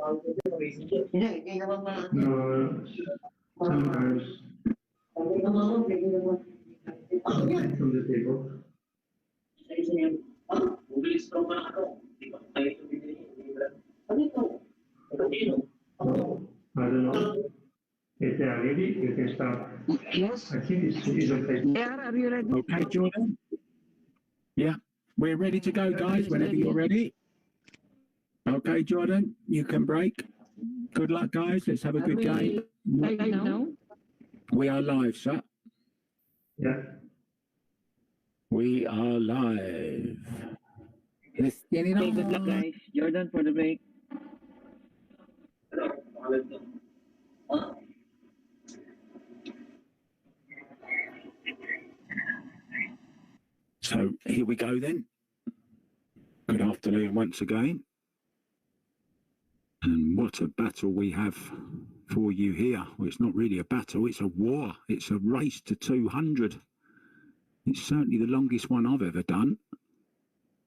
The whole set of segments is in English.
No, sometimes from the table. No, I don't know. If they are ready, you can start. Yes. I think it's okay. Yeah, are you ready? Okay, Jordan? Yeah, we're ready to go, guys, whenever you're ready. Okay, Jordan, you can break. Good luck, guys. Let's have a good game. Live now? We are live, sir. Yeah. We are live. Let's get it Okay, good luck, on. guys. Jordan for the break. So here we go then. Good afternoon once again. And what a battle we have for you here. Well, it's not really a battle, it's a war. It's a race to 200. It's certainly the longest one I've ever done.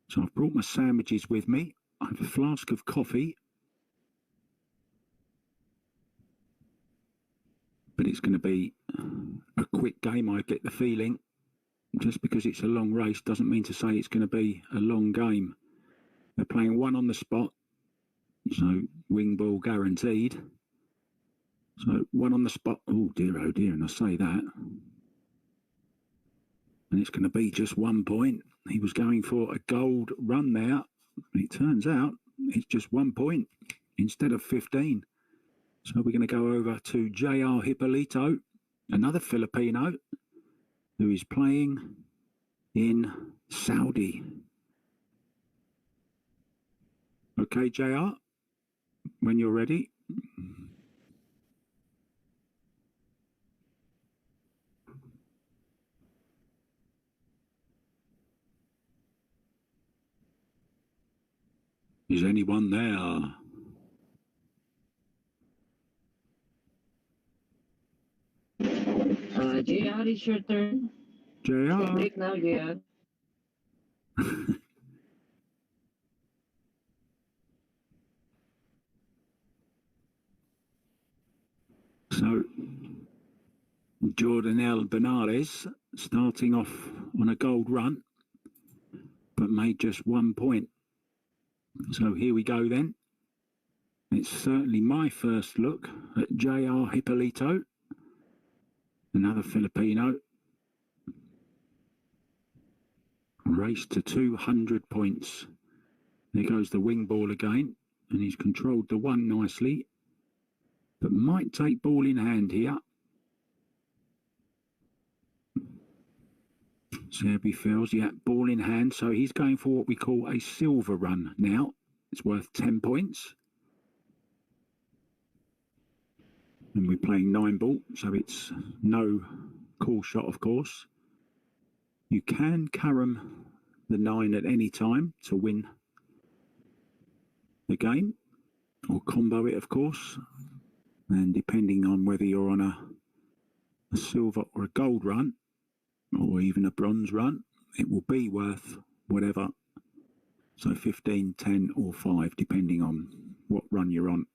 So I've brought my sandwiches with me. I have a flask of coffee. But it's going to be a quick game, I get the feeling. Just because it's a long race doesn't mean to say it's going to be a long game. They're playing one on the spot. So wing ball guaranteed. So one on the spot. Oh dear, and I say that. And it's going to be just 1 point. He was going for a gold run there. It turns out it's just 1 point instead of 15. So we're going to go over to JR Hipilito, another Filipino, who is playing in Saudi. Okay, JR, when you're ready. Is anyone there? JR, it's your turn. JR. Break now, JR. So, Jordanell Bañares starting off on a gold run, but made just 1 point. So here we go then. It's certainly my first look at JR Hipilito, another Filipino. Race to 200 points. There goes the wing ball again, and he's controlled the one nicely, but might take ball in hand here. See how he feels. Yeah, ball in hand. So he's going for what we call a silver run now. It's worth 10 points. And we're playing 9 ball, so it's no call shot, of course. You can carom the 9 at any time to win the game, or combo it, of course. And depending on whether you're on a silver or a gold run, or even a bronze run, it will be worth whatever. So 15, 10 or 5, depending on what run you're on.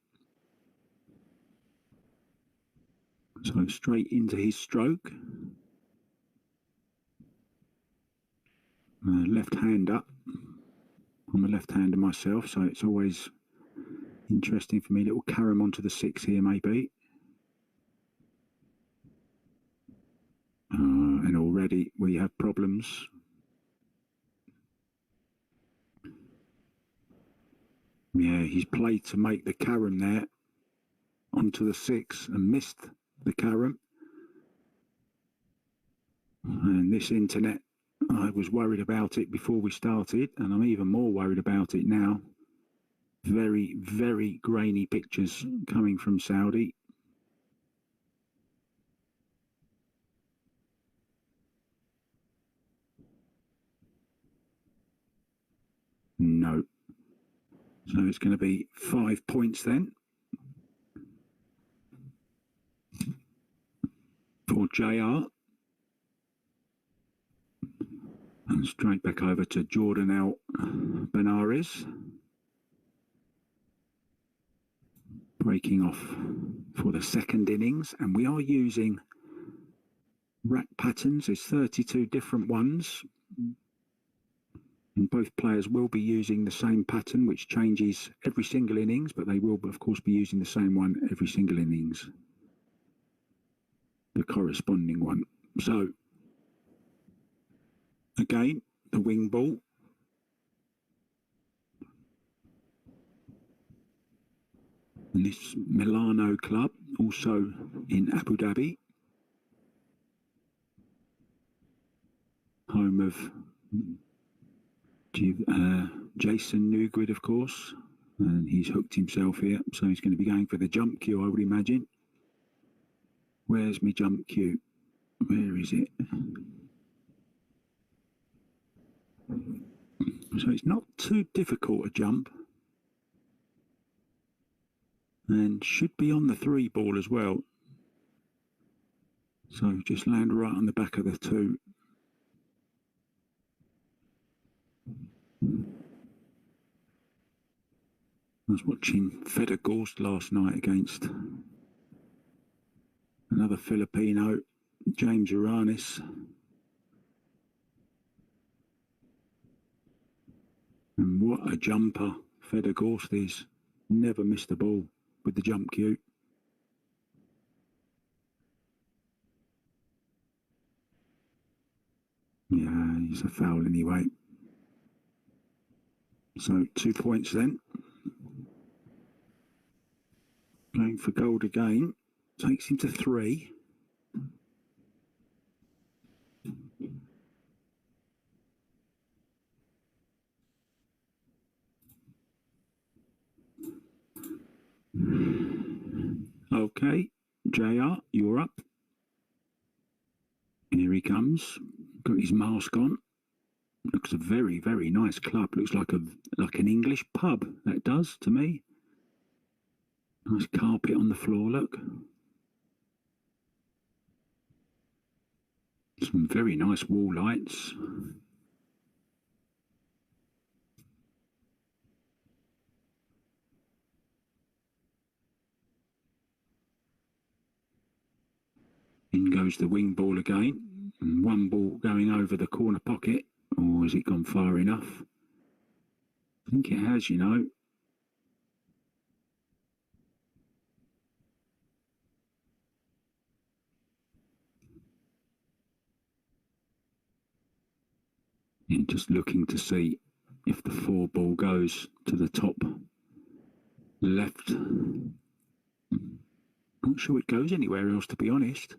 So straight into his stroke. Left hand up. I'm a left-hander myself, so it's always interesting for me. Little carom onto the 6 here, maybe. And already we have problems. Yeah, he's played to make the carom there onto the 6 and missed the carom. And this internet, I was worried about it before we started, and I'm even more worried about it now. Very, very grainy pictures coming from Saudi. No. So it's going to be 5 points then for JR. And straight back over to Jordanell Bañares. breaking off for the second innings, and we are using rack patterns. There's 32 different ones, and both players will be using the same pattern, which changes every single innings, but they will of course be using the same one every single innings, the corresponding one. So again, the wing ball. And this Milano club, also in Abu Dhabi, home of Jason Newgrid, of course, and he's hooked himself here, so he's going to be going for the jump cue, I would imagine. Where's my jump cue? Where is it? So it's not too difficult a jump, and should be on the 3 ball as well. So just land right on the back of the 2. I was watching Feder Gorst last night against another Filipino, James Uranis. And what a jumper Feder Gorst is. Never missed a ball with the jump cue. Yeah, he's a foul anyway. So 2 points then. Going for gold again. Takes him to 3. Okay, JR, you're up. Here he comes. Got his mask on. Looks a very, very nice club. Looks like an English pub, that does to me. Nice carpet on the floor, look. Some very nice wall lights. In goes the wing ball again. And 1 ball going over the corner pocket. Or has it gone far enough? I think it has, you know. And just looking to see if the 4 ball goes to the top left. Not sure it goes anywhere else, to be honest.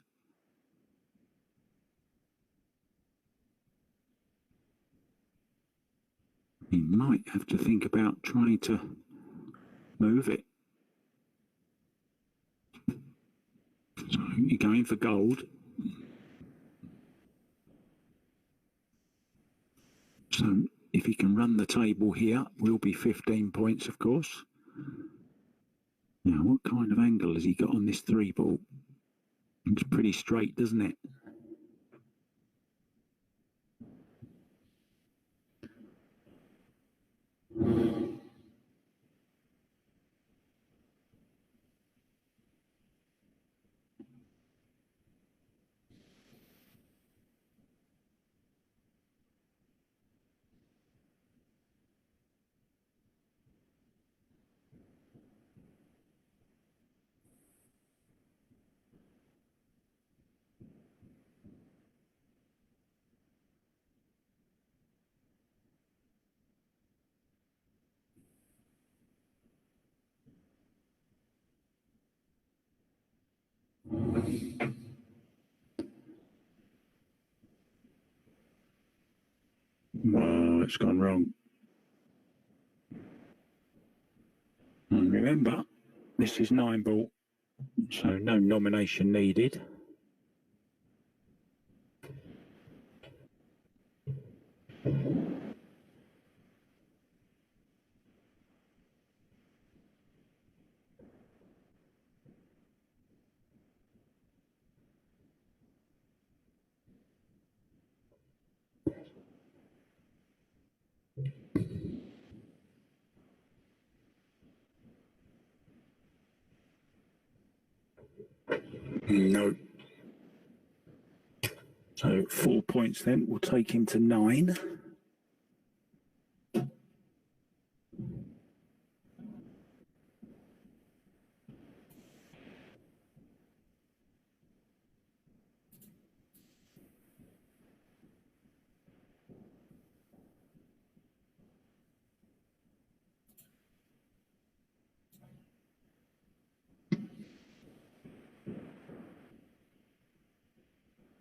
He might have to think about trying to move it. So you're going for gold. So if he can run the table here, will be 15 points, of course. Now, what kind of angle has he got on this 3 ball? Looks pretty straight, doesn't it? Oh, it's gone wrong. And remember, this is 9 ball, so no nomination needed. No. So 4 points then will take him to 9.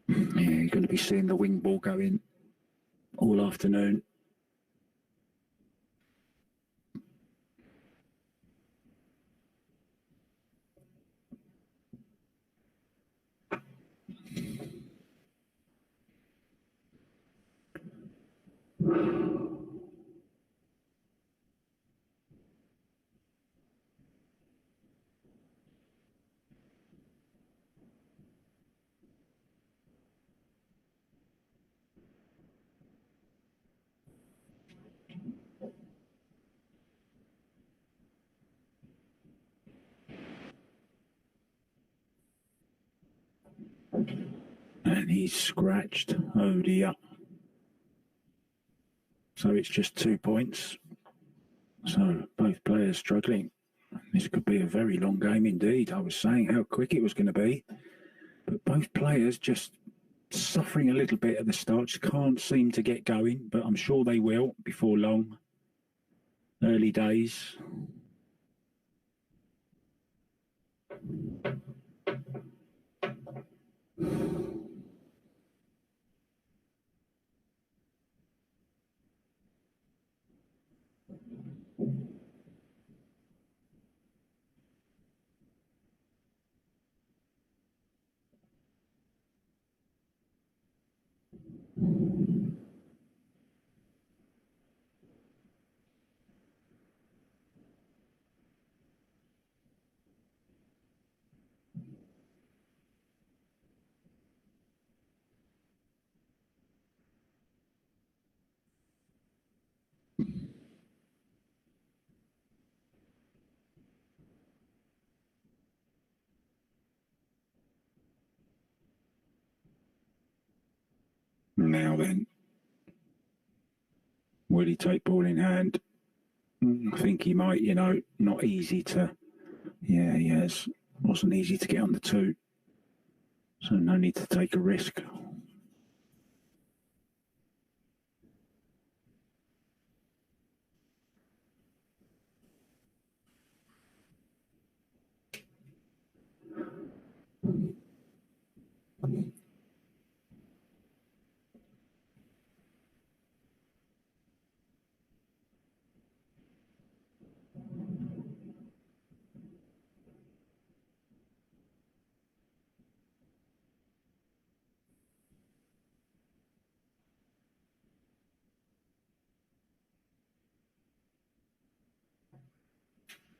Yeah, you're going to be seeing the wing ball go in all afternoon. And he's scratched. Oh dear. So it's just 2 points. So both players struggling. This could be a very long game indeed. I was saying how quick it was going to be. But both players just suffering a little bit at the start. Just can't seem to get going. But I'm sure they will before long. Early days. Now then, will he take ball in hand? I think he might, not easy to... Yeah, he has. Wasn't easy to get on the 2. So no need to take a risk.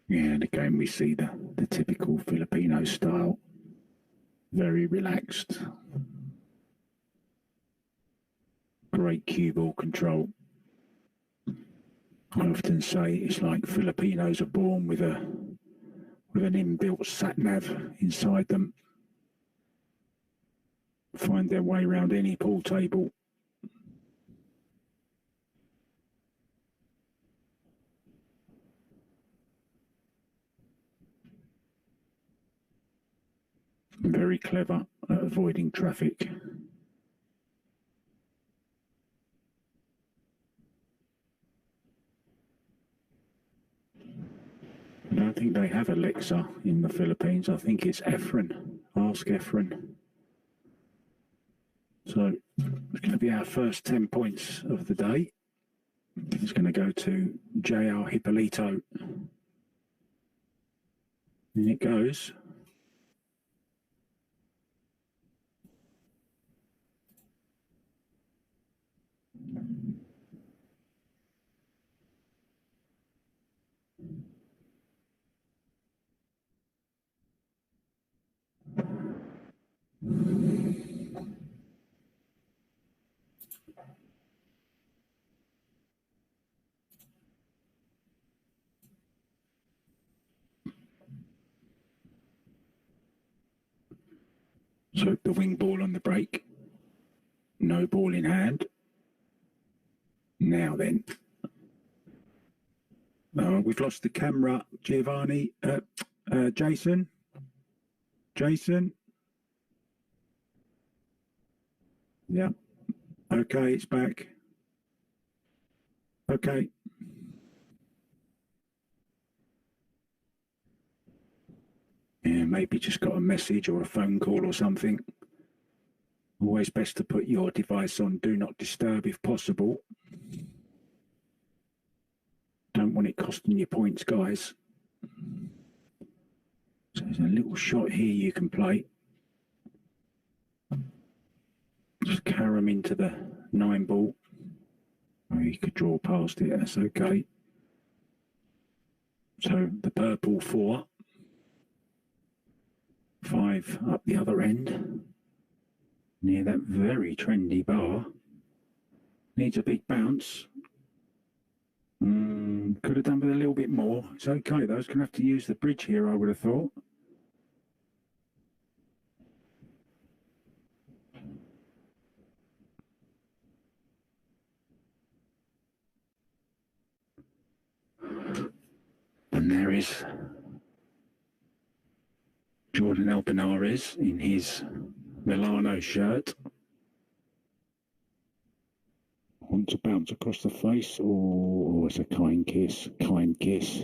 Yeah, and again we see the typical Filipino style. Very relaxed. Great cue ball control. I often say it's like Filipinos are born with an inbuilt sat-nav inside them. Find their way around any pool table. Very clever at avoiding traffic. I don't think they have Alexa in the Philippines. I think it's Efren. Ask Efren. So it's going to be our first 10 points of the day. It's going to go to JR Hipilito. And it goes. So the wing ball on the break. No ball in hand. Now then. We've lost the camera, Giovanni. Jason? Jason? Yeah. Okay, it's back. Okay. Yeah, maybe just got a message or a phone call or something. Always best to put your device on Do Not Disturb if possible. Don't want it costing you points, guys. So there's a little shot here you can play. Just carry them into the 9 ball. Oh, you could draw past it, that's okay. So the purple 4. 5 up the other end. Near that very trendy bar. Needs a big bounce. Could have done with a little bit more. It's okay though, it's going to have to use the bridge here, I would have thought. And there is Jordanell Bañares in his Milano shirt. Want to bounce across the face, or it's a kind kiss, kind kiss.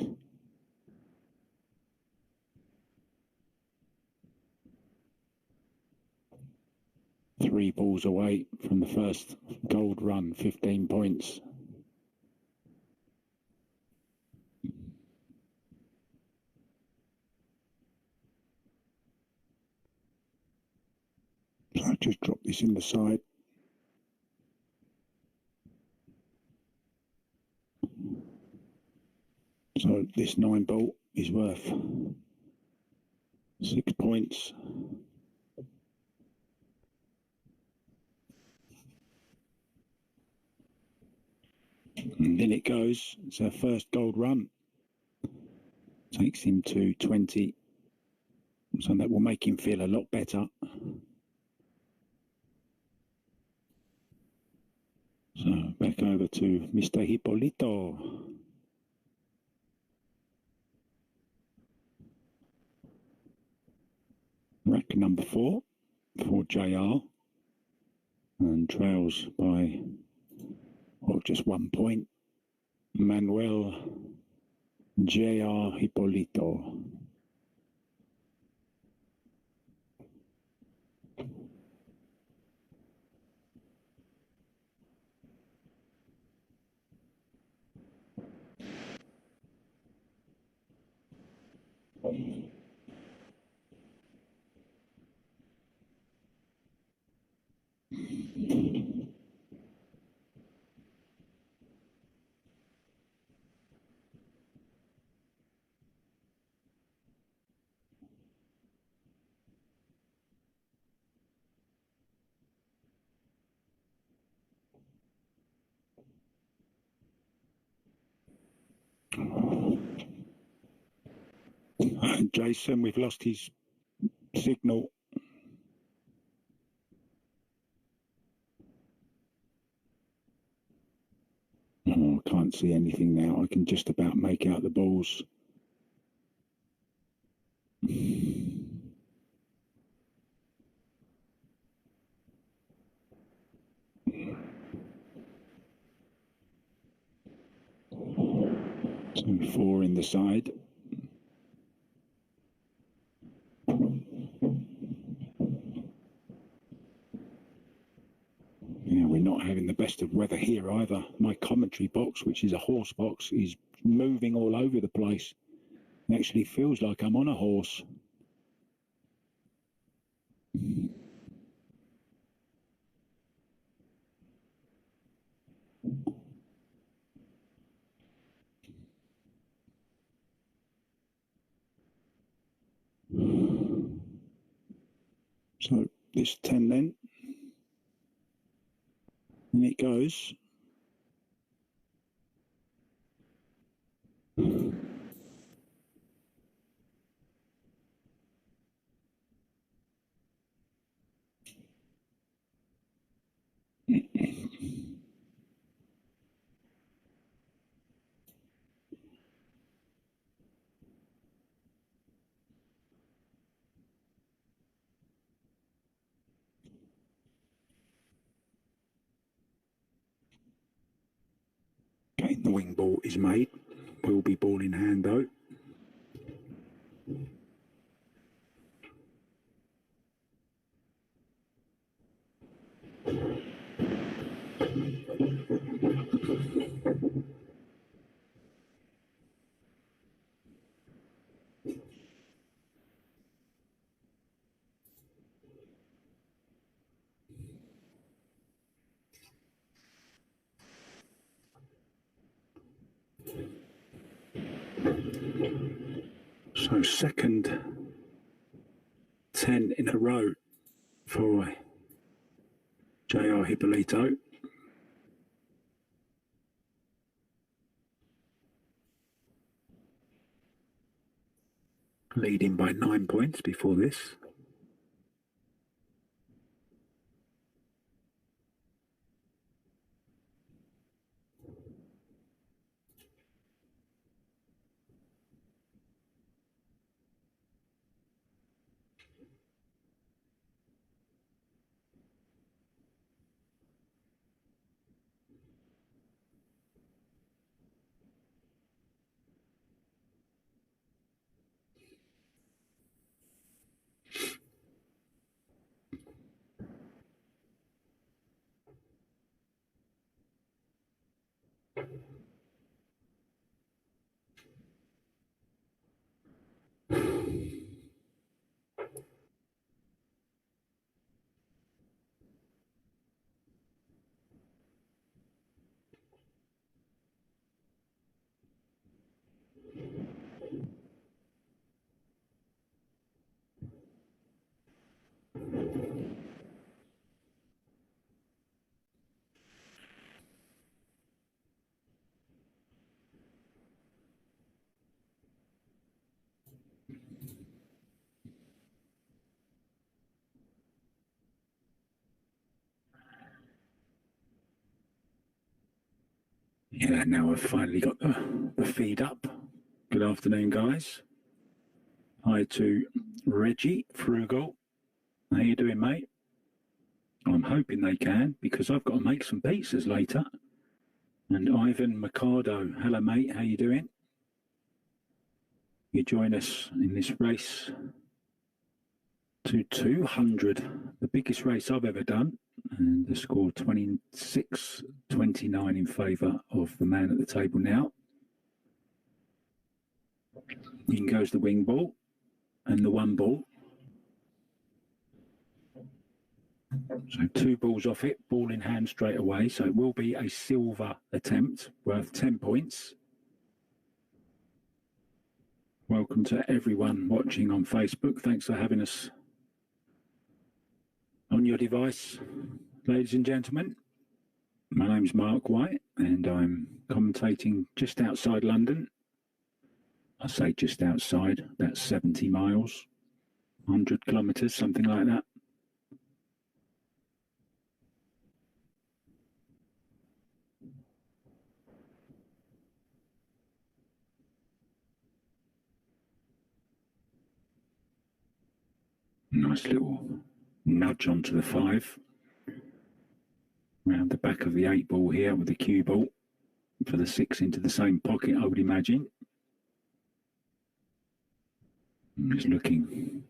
Three balls away from the first gold run, 15 points. So I just drop this in the side. So this 9 ball is worth 6 points. And in it goes. It's our first gold run. Takes him to 20. So that will make him feel a lot better. So back over to Mr. Hipilito. Rack number 4 for JR. And trails by, just 1 point. Manuel JR Hipilito. Jason, we've lost his signal. Oh, I can't see anything now. I can just about make out the balls. So 4 in the side. Yeah, we're not having the best of weather here either. My commentary box, which is a horse box, is moving all over the place. It actually feels like I'm on a horse. So this 10 then. And it goes. Okay, the wing ball is made. Will be ball in hand though. So second 10 in a row for JR Hipilito. Leading by 9 points before this. Yeah, now I've finally got the feed up. Good afternoon, guys. Hi to Reggie Frugal. How you doing, mate? I'm hoping they can, because I've got to make some pizzas later. And Ivan Mercado. Hello, mate. How you doing? You join us in this race to 200, the biggest race I've ever done. And the score 26-29 in favour of the man at the table now. In goes the wing ball and the one ball. So 2 balls off it, ball in hand straight away. So it will be a silver attempt worth 10 points. Welcome to everyone watching on Facebook. Thanks for having us on your device, ladies and gentlemen. My name's Mark White and I'm commentating just outside London. I say just outside, that's 70 miles, 100 kilometres, something like that. Nice little nudge onto the 5. Round the back of the 8 ball here with the cue ball for the 6 into the same pocket, I would imagine. He's looking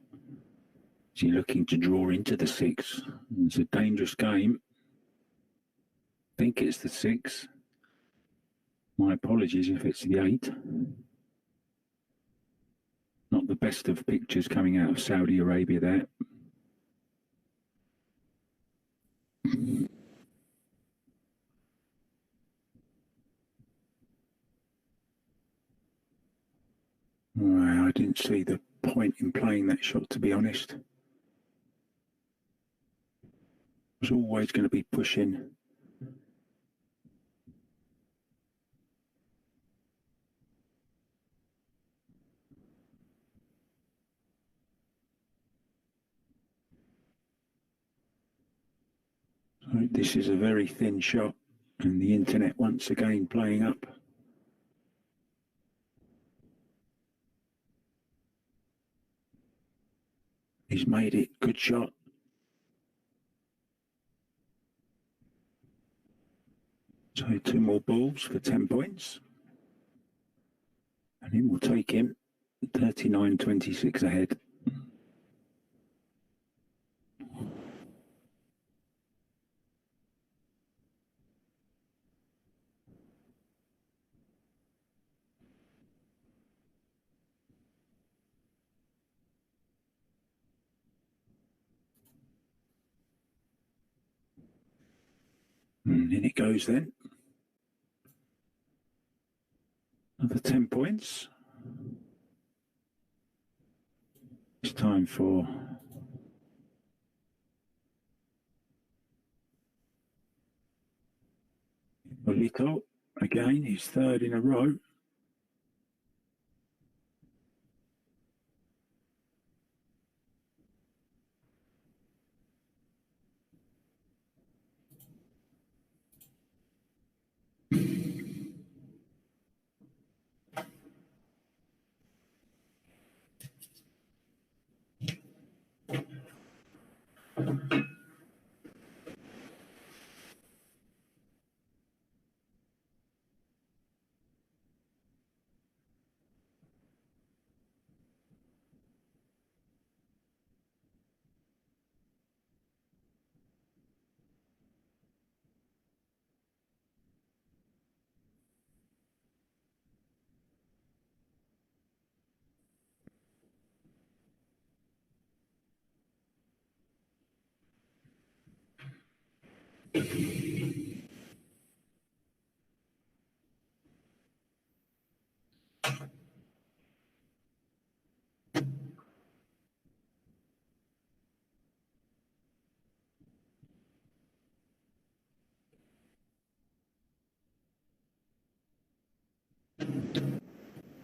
to draw into the 6. It's a dangerous game. I think it's the 6. My apologies if it's the 8. Not the best of pictures coming out of Saudi Arabia there. Well, I didn't see the point in playing that shot, to be honest. I was always going to be pushing. So So this is a very thin shot, and the internet once again playing up. He's made it. Good shot. So 2 more balls for 10 points. And it will take him 39-26 ahead. And in it goes then. Another 10 points. It's time for Hipilito. Again, he's 3rd in a row.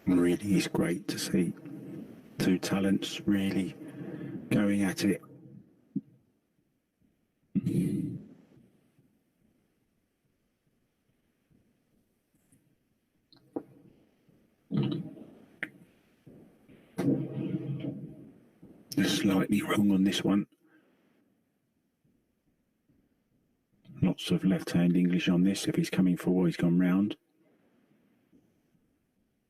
Really is great to see 2 talents really going at it. Slightly wrong on this one. Lots of left-hand English on this. If he's coming forward, he's gone round.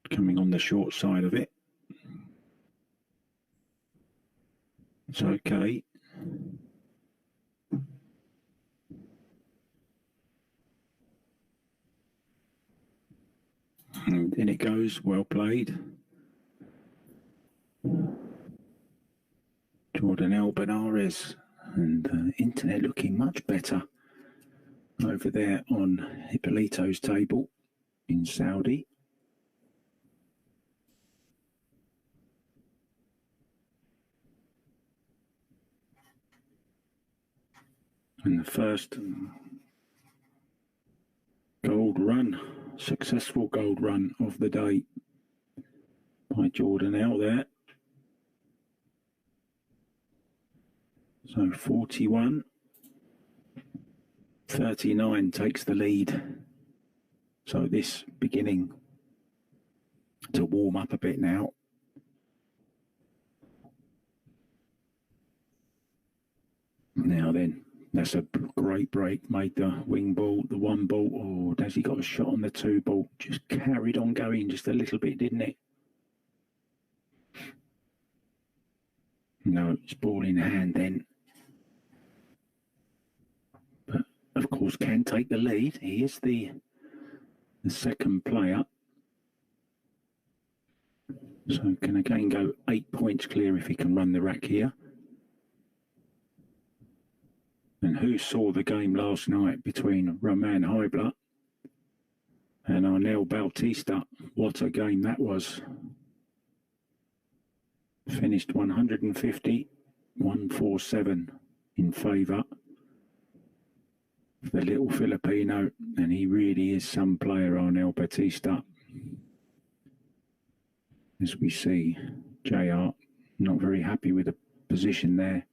Coming on the short side of it. It's okay. And in it goes. Well played. Jordanell Bañares, and the internet looking much better over there on Hipilito's table in Saudi. And the first gold run, successful gold run of the day by Jordanell there. So 41-39 takes the lead. So this beginning to warm up a bit now. Now then, that's a great break. Made the wing ball, the 1 ball. Oh, has he got a shot on the 2 ball? Just carried on going just a little bit, didn't it? No, it's ball in hand then. But of course can take the lead. He is the second player. So can again go 8 points clear if he can run the rack here. And who saw the game last night between Roman Heibler and Arnel Bautista? What a game that was. Finished 150-147 in favour of the little Filipino, and he really is some player, Arnel Bautista. As we see, JR not very happy with the position there.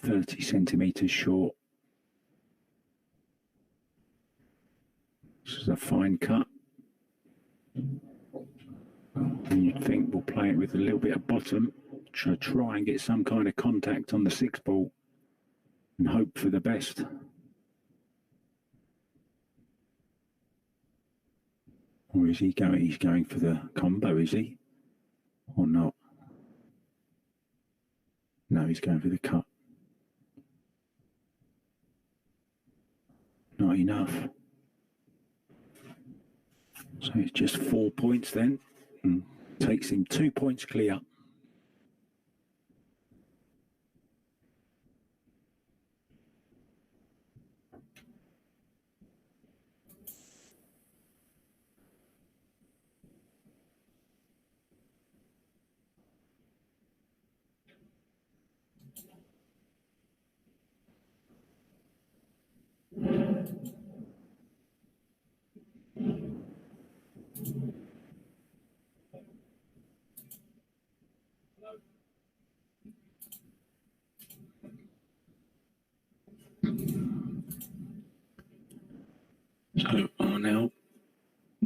30 centimetres short. This is a fine cut. And you'd think we'll play it with a little bit of bottom to try and get some kind of contact on the 6 ball and hope for the best. Or is he going? He's going for the combo, is he? Or not? No, he's going for the cut. Not enough. So it's just 4 points then. And takes him 2 points clear.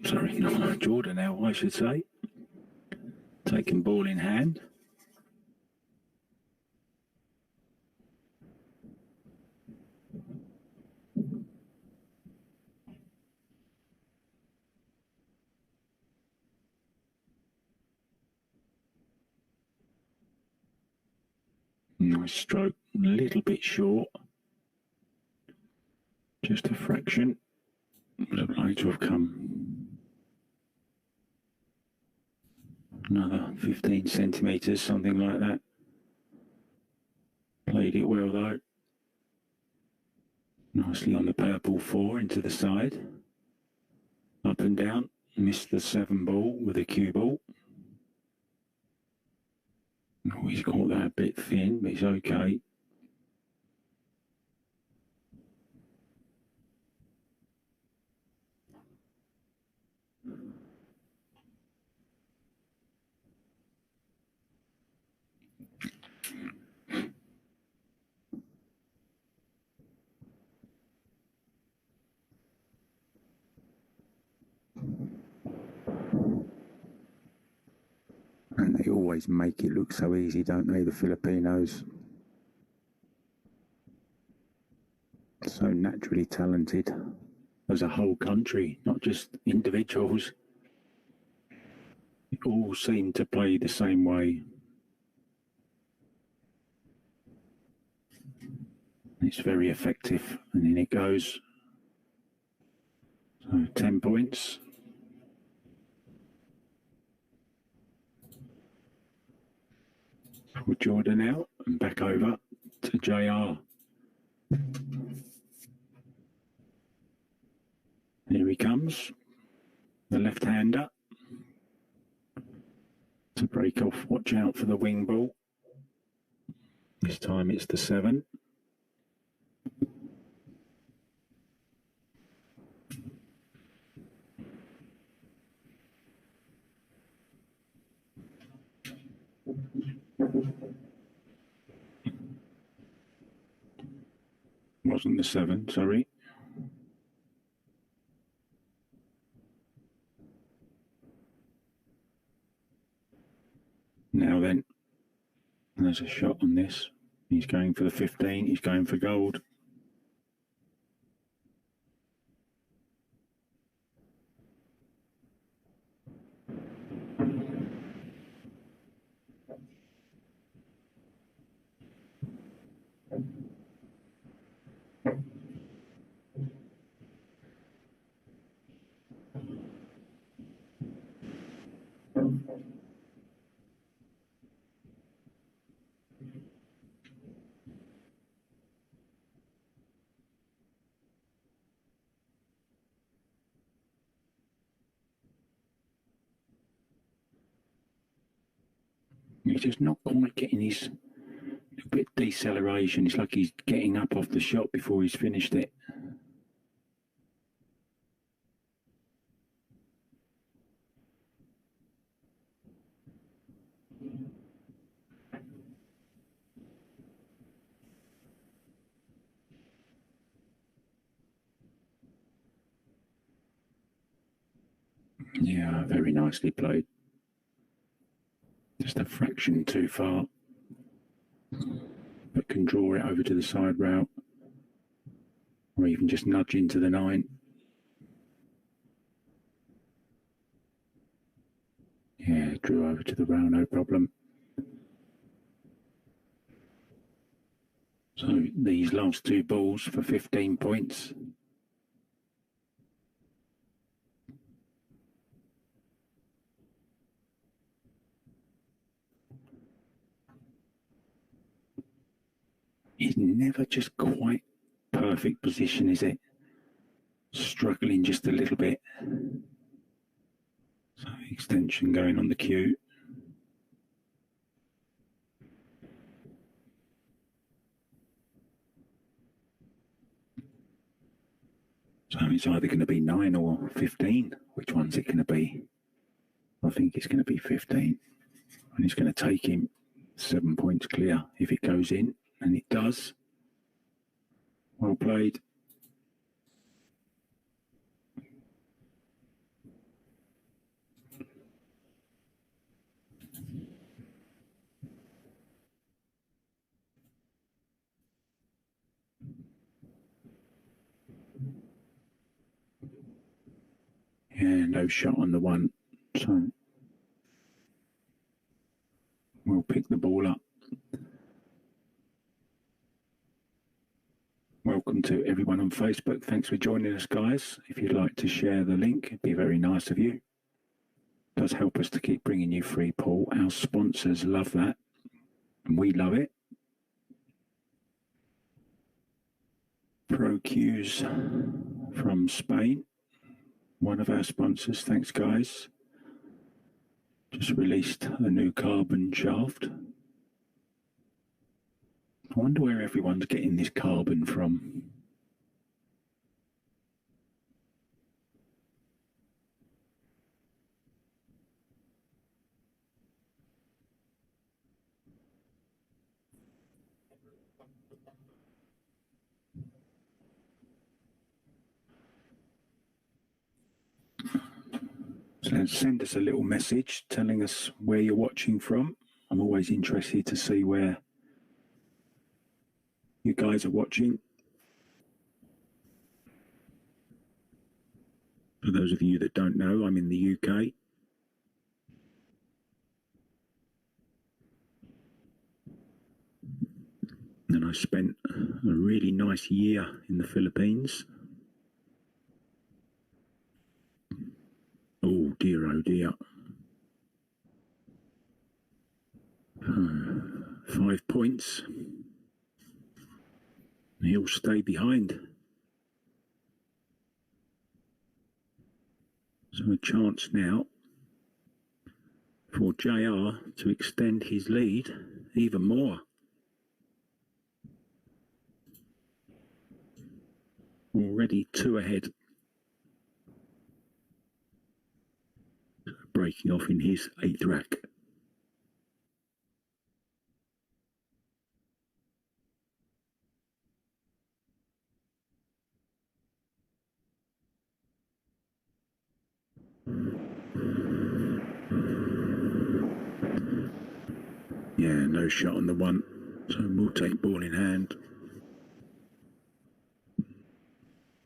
So Jordanell, I should say, taking ball in hand. Nice stroke, a little bit short, just a fraction. Would have liked to have come another 15 centimetres, something like that. Played it well though. Nicely on the purple 4 into the side. Up and down. Missed the 7 ball with a cue ball. Oh, he's caught that a bit thin, but it's okay. And they always make it look so easy, don't they, the Filipinos? So naturally talented as a whole country, not just individuals. They all seem to play the same way. It's very effective, and in it goes. So 10 points. For Jordanell, and back over to JR. Here he comes, the left-hander. To break off, watch out for the wing ball. This time it's the 7. Wasn't the 7, sorry. Now then, there's a shot on this. He's going for the 15, he's going for gold. He's just not quite getting his little bit deceleration. It's like he's getting up off the shot before he's finished it. Yeah, very nicely played. Just a fraction too far, but can draw it over to the side route, or even just nudge into the 9. Yeah, drew over to the rail, no problem. So these last 2 balls for 15 points. It's never just quite perfect position, is it? Struggling just a little bit. So extension going on the cue. So it's either going to be 9 or 15. Which one's it going to be? I think it's going to be 15. And it's going to take him 7 points clear if it goes in. And it does. Well played. Yeah, no shot on the 1. So we'll pick the ball up. Welcome to everyone on Facebook. Thanks for joining us, guys. If you'd like to share the link, it'd be very nice of you. It does help us to keep bringing you free pool. Our sponsors love that, and we love it. Pro Q's from Spain, one of our sponsors. Thanks, guys. Just released a new carbon shaft. I wonder where everyone's getting this carbon from. So send us a little message telling us where you're watching from. I'm always interested to see where you guys are watching. For those of you that don't know, I'm in the UK. And I spent a really nice year in the Philippines. Oh dear, oh dear. 5 points. He'll stay behind. So a chance now for JR to extend his lead even more. Already 2 ahead. Breaking off in his 8th rack. Yeah, no shot on the 1. So we'll take ball in hand.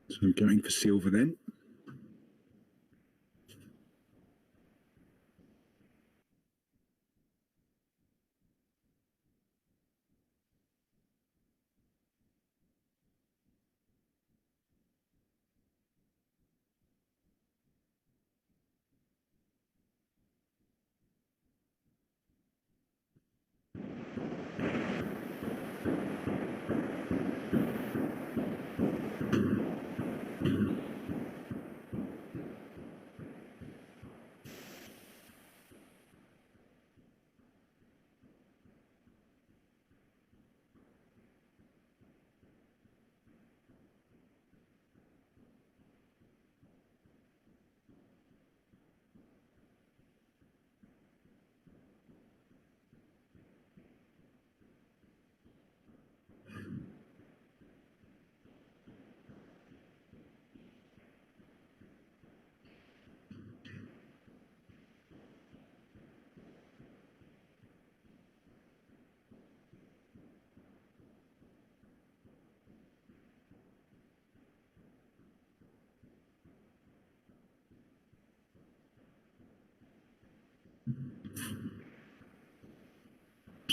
So going for silver then.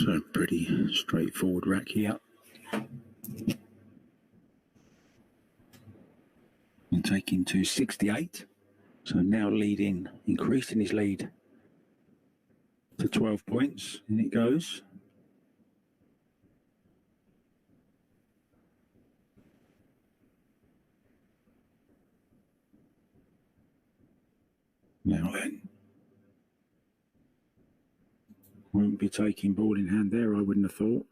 So pretty straightforward rack here. And taking to 68. So now leading, increasing his lead to 12 points. In it goes. Now then. Won't be taking ball in hand there, I wouldn't have thought.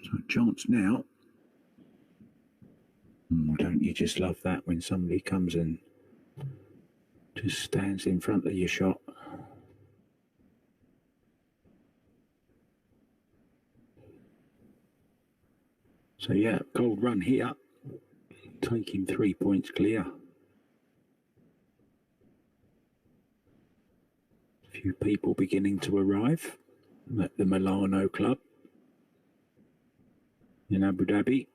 So chance now. Don't you just love that when somebody comes and just stands in front of your shot? So yeah, gold run here, taking 3 points clear. A few people beginning to arrive at the Milano Club in Abu Dhabi.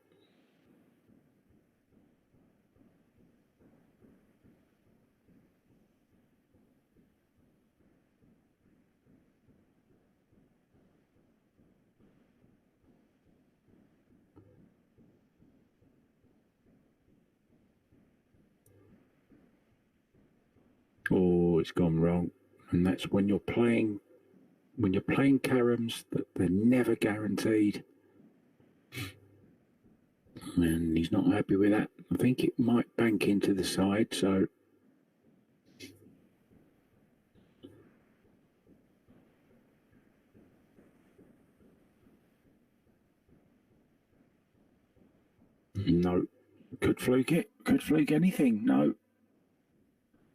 Oh, it's gone wrong. And that's when you're playing caroms, that they're never guaranteed. And he's not happy with that. I think it might bank into the side, so no. Could fluke it, could fluke anything, no.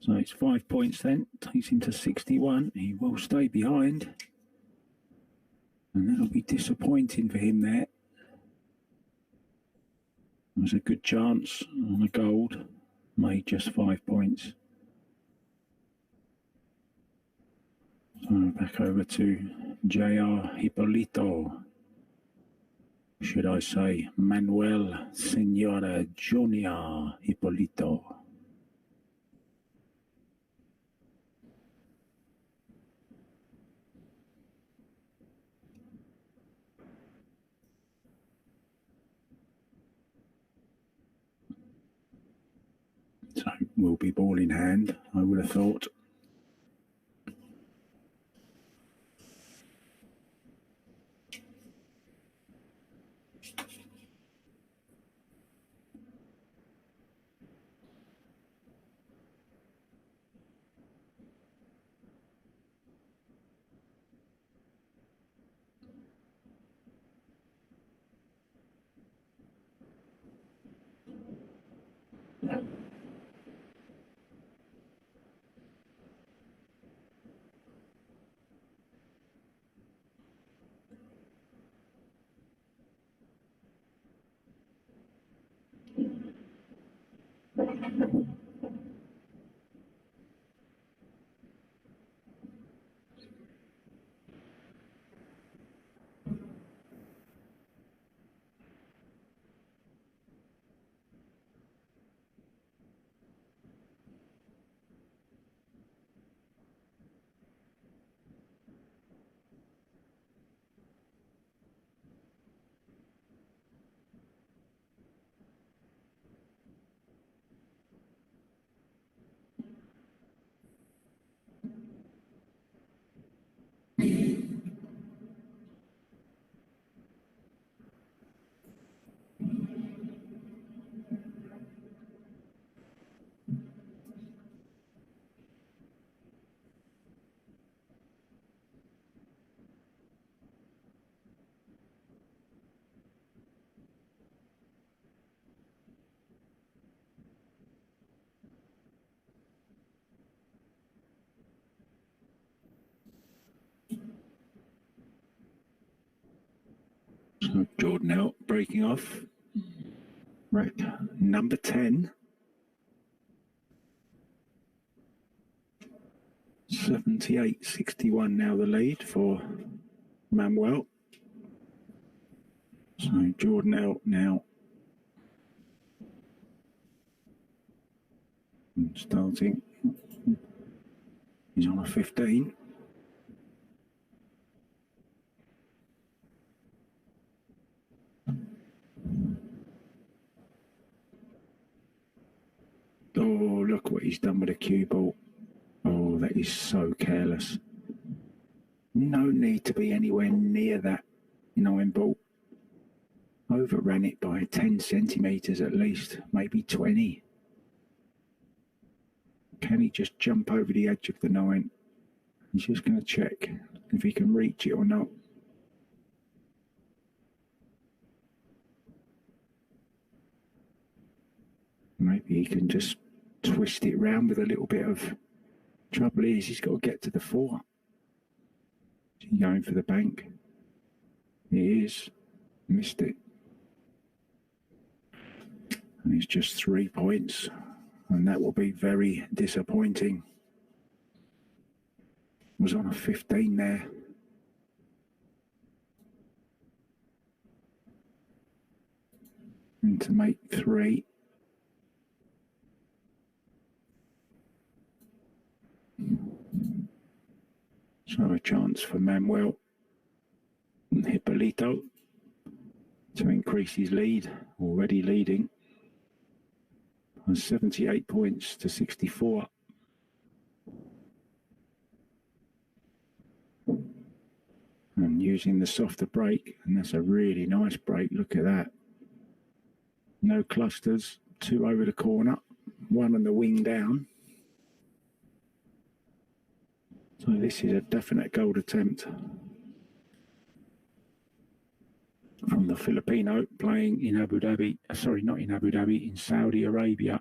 So it's 5 points then, takes him to 61. He will stay behind. And that'll be disappointing for him there. There's a good chance on a gold, made just 5 points. So back over to JR Hipilito. Should I say Manuel Senora Junior Hipilito. So will be ball in hand, I would have thought. So Jordanell breaking off. Right, number 10. 78-61 now the lead for Manuel. So Jordanell now starting. He's on a 15. Oh, look what he's done with the cue ball. Oh, that is so careless. No need to be anywhere near that 9 ball. Overran it by 10 centimetres at least, maybe 20. Can he just jump over the edge of the 9? He's just going to check if he can reach it or not. Maybe he can just twist it round with a little bit of... Trouble is, he's got to get to the 4. Is he going for the bank? He is. Missed it. And it's just 3 points. And that will be very disappointing. Was on a 15 there. And to make 3. So a chance for Manuel and Hipilito to increase his lead, already leading on 78 points to 64. And using the softer break, and that's a really nice break, look at that. No clusters, 2 over the corner, 1 on the wing down. So this is a definite gold attempt from the Filipino playing in Abu Dhabi, sorry, not in Abu Dhabi, in Saudi Arabia.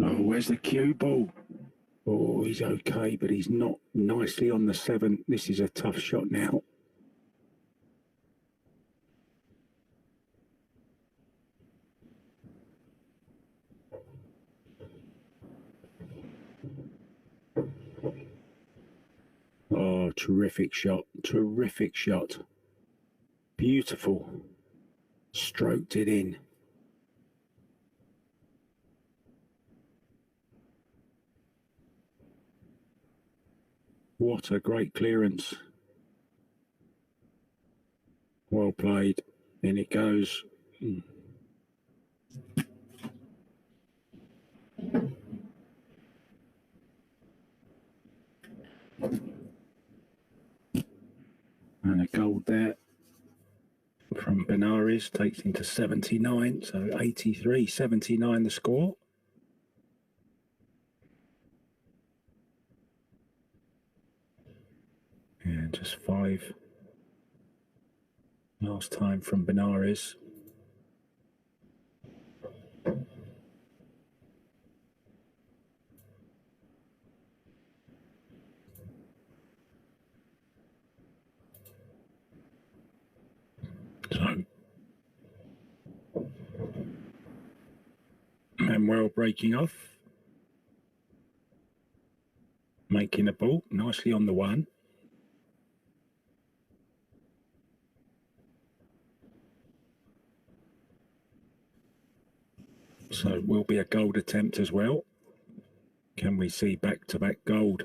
Oh, where's the cue ball? Oh, he's okay, but he's not nicely on the 7. This is a tough shot now. Oh, terrific shot. Terrific shot. Beautiful. Stroked it in. What a great clearance. Well played. In it goes. And a gold there from Bañares takes him to 79. So 83, 79 the score. And just 5 last time from Bañares. So Manuel breaking off, making a ball nicely on the 1. So it will be a gold attempt as well. Can we see back-to-back gold?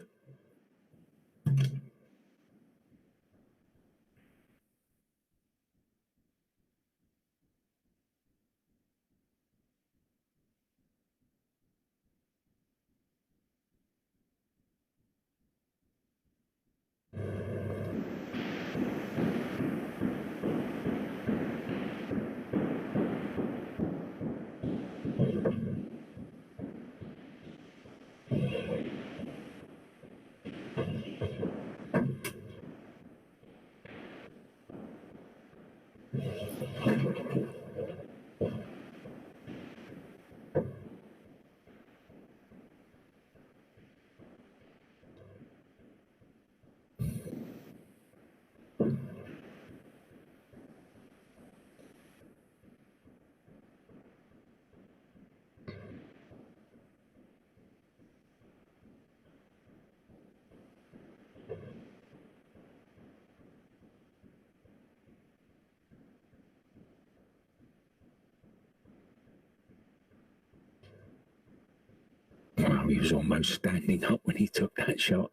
Wow, he was almost standing up when he took that shot.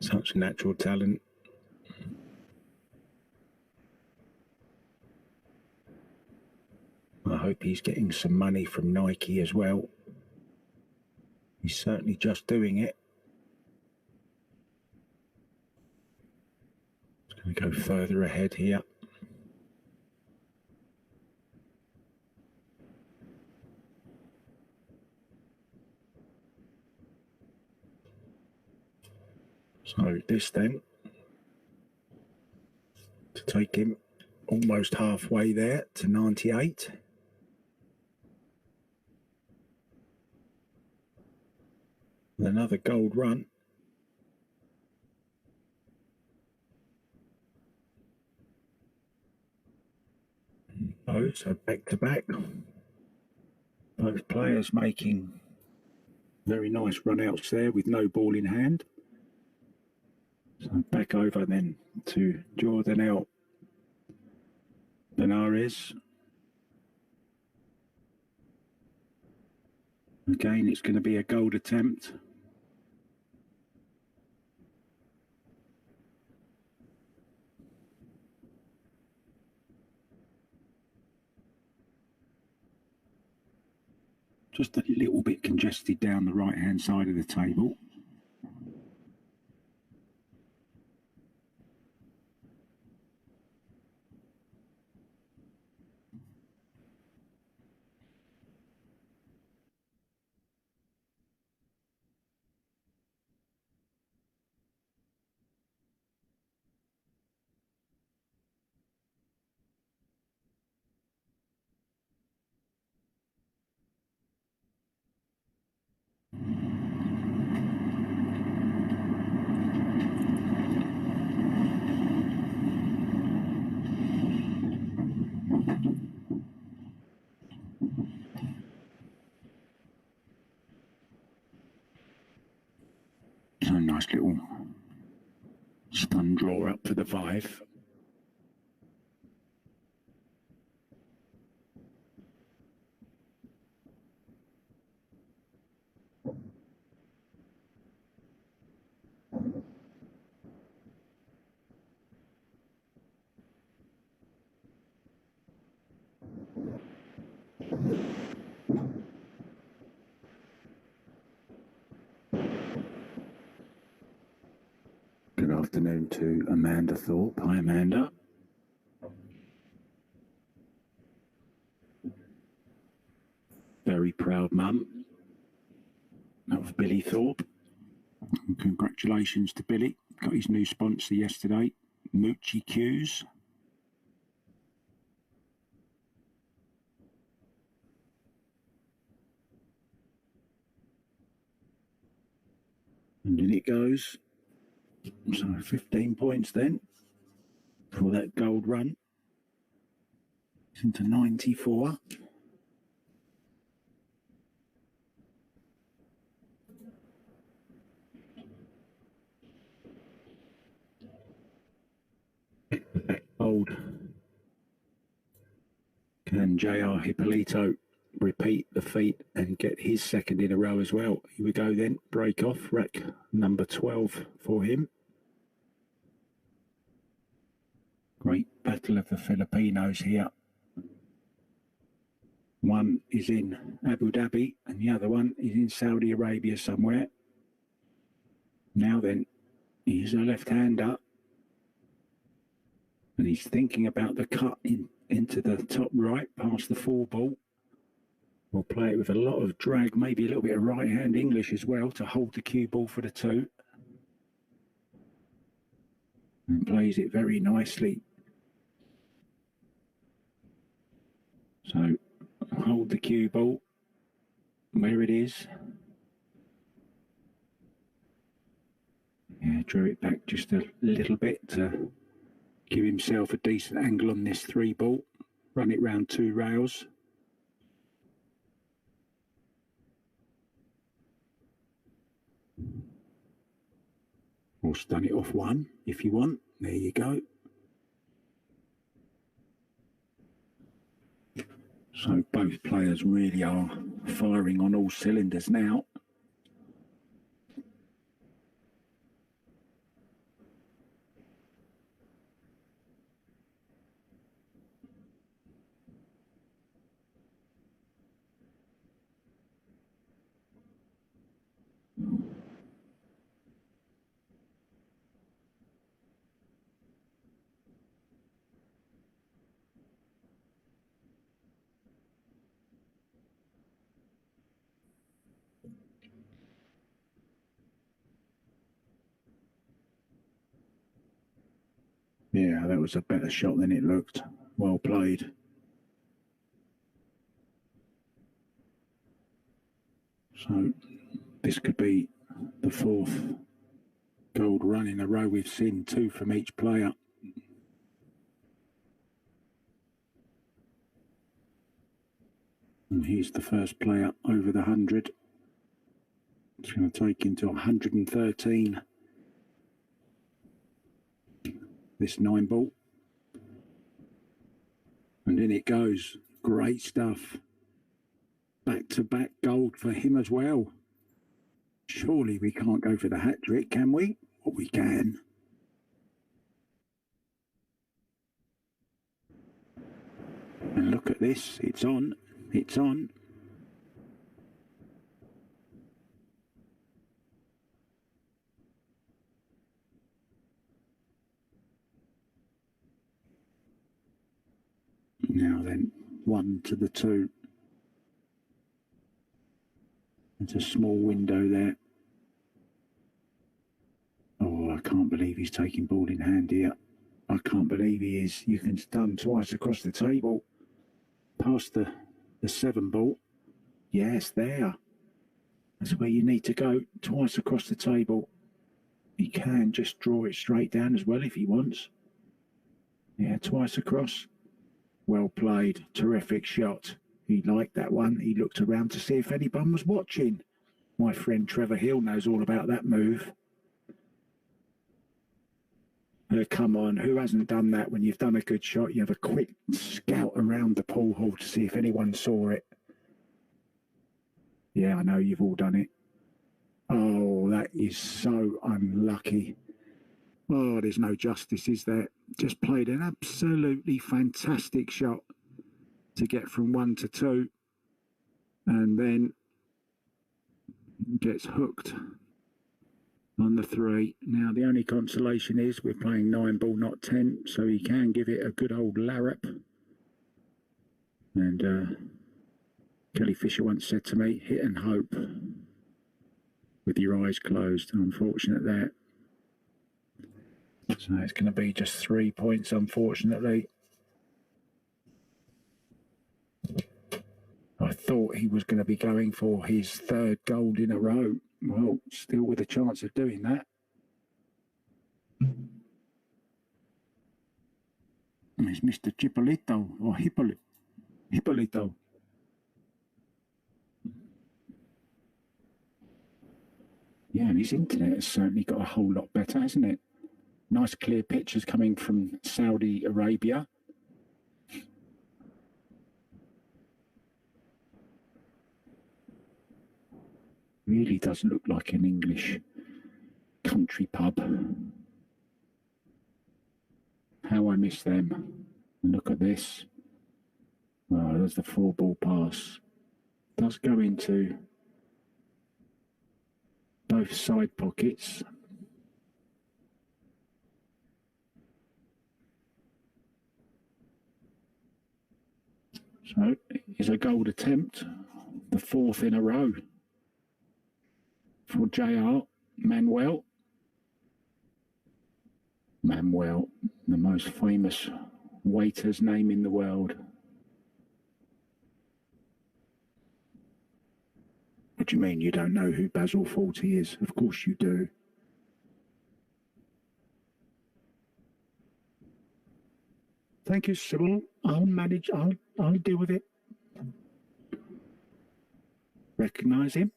Such natural talent. I hope he's getting some money from Nike as well. He's certainly just doing it. He's going to go further ahead here. So this then, to take him almost halfway there to 98. Another gold run. Oh, so back to back. Both players making very nice run-outs there with no ball in hand. So back over then to Jordanell Bañares. Again, it's going to be a gold attempt. Just a little bit congested down the right-hand side of the table. So nice little stun draw up for the 5. Good afternoon to Amanda Thorpe. Hi, Amanda. Very proud mum of Billy Thorpe. And congratulations to Billy. Got his new sponsor yesterday, Moochie Q's. And in it goes. So 15 points then for that gold run. It's into 94. Old. Can JR Hipilito repeat the feat and get his second in a row as well? Here we go then. Break off. Rack number 12 for him. Great battle of the Filipinos here. One is in Abu Dhabi and the other one is in Saudi Arabia somewhere. Now then, he's a left-hander. And he's thinking about the cut into the top right past the 4 ball. We'll play it with a lot of drag, maybe a little bit of right-hand English as well to hold the cue ball for the 2. And plays it very nicely. So hold the cue ball where it is. Yeah, drew it back just a little bit to give himself a decent angle on this 3 ball. Run it round 2 rails. Or stun it off 1 if you want. There you go. So both players really are firing on all cylinders now. Yeah, that was a better shot than it looked. Well played. So this could be the 4th gold run in a row we've seen, 2 from each player. And here's the first player over the 100. It's going to take him to 113. This 9 ball. And in it goes. Great stuff. Back-to-back gold for him as well. Surely we can't go for the hat trick, can we? Well, we can. And look at this. It's on. It's on. Now then, 1 to the 2. It's a small window there. Oh, I can't believe he's taking ball in hand here. I can't believe he is. You can stun twice across the table. Past the 7 ball. Yes, there. That's where you need to go. Twice across the table. He can just draw it straight down as well if he wants. Yeah, twice across. Well played. Terrific shot. He liked that one. He looked around to see if anyone was watching. My friend Trevor Hill knows all about that move. Come on, who hasn't done that when you've done a good shot? You have a quick scout around the pool hall to see if anyone saw it. Yeah, I know you've all done it. Oh, that is so unlucky. Oh, there's no justice, is there? Just played an absolutely fantastic shot to get from 1 to 2, and then gets hooked on the 3. Now, the only consolation is we're playing 9 ball, not 10, so he can give it a good old larrup. And Kelly Fisher once said to me, hit and hope with your eyes closed. Unfortunate that. So it's going to be just 3 points, unfortunately. I thought he was going to be going for his 3rd gold in a row. Well, still with a chance of doing that. It's Mr. Hipilito, or Hipilito. Yeah, and his internet has certainly got a whole lot better, hasn't it? Nice clear pictures coming from Saudi Arabia. Really does look like an English country pub. How I miss them. Look at this. Oh, there's the 4 ball pass. Does go into both side pockets. So it's a gold attempt, the 4th in a row for JR Manuel. Manuel, the most famous waiter's name in the world. What do you mean you don't know who Basil Fawlty is? Of course you do. Thank you, Sybil. I'll manage. I'll deal with it. Recognise him?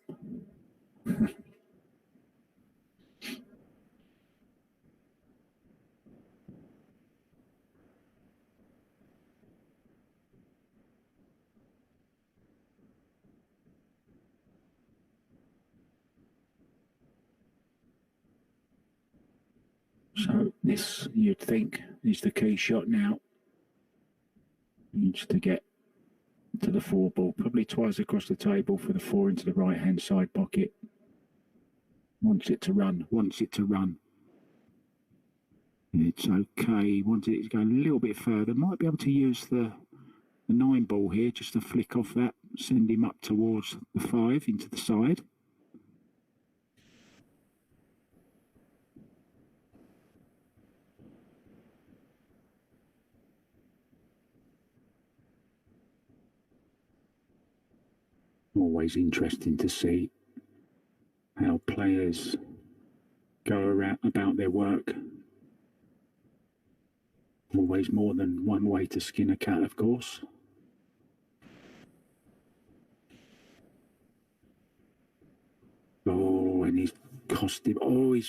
So this, you'd think, is the key shot now. Needs to get to the 4 ball, probably twice across the table for the 4 into the right-hand side pocket. Wants it to run, wants it to run. It's okay, wanted it to go a little bit further. Might be able to use the 9 ball here just to flick off that, send him up towards the 5 into the side. Always interesting to see how players go around about their work. Always more than one way to skin a cat, of course. Oh, and he's cost him. Oh, he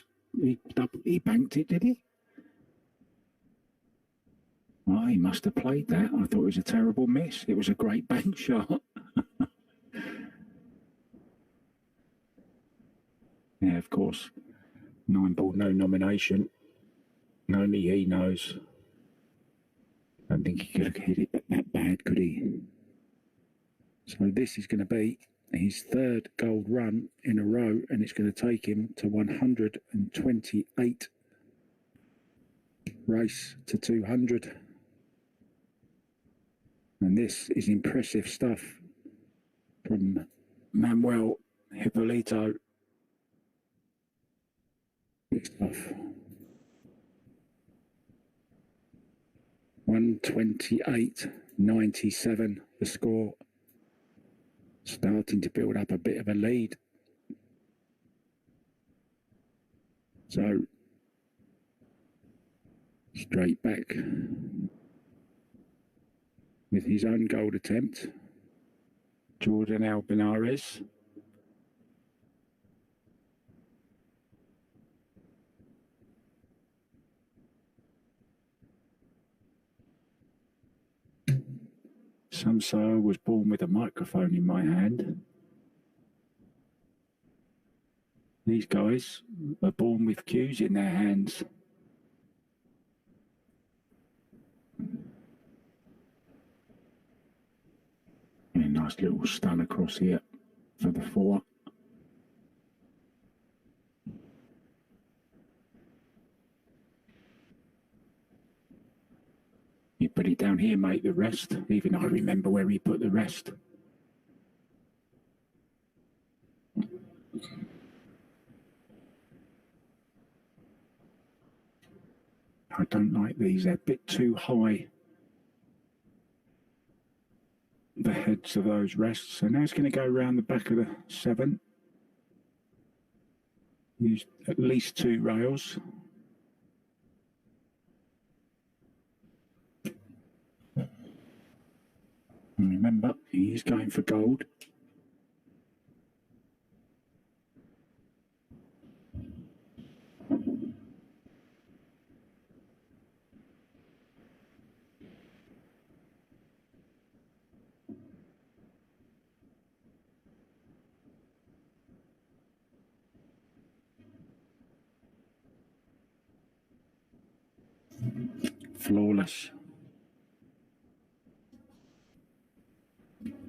banked it, did he? Oh, he must have played that. I thought it was a terrible miss. It was a great bank shot. Yeah, of course. 9 ball, no nomination. Only he knows. I don't think he could have hit it that bad, could he? So this is going to be his 3rd gold run in a row, and it's going to take him to 128. Race to 200. And this is impressive stuff from Manuel Hipilito. Big stuff. 128.97 the score. Starting to build up a bit of a lead. So straight back with his own gold attempt, Jordanell Bañares. Some say I was born with a microphone in my hand. These guys are born with cues in their hands. And a nice little stun across here for the 4. You put it down here, mate, the rest. Even I remember where he put the rest. I don't like these, they're a bit too high. The heads of those rests. So now it's going to go around the back of the 7. Use at least 2 rails. And remember, he is going for gold. Flawless.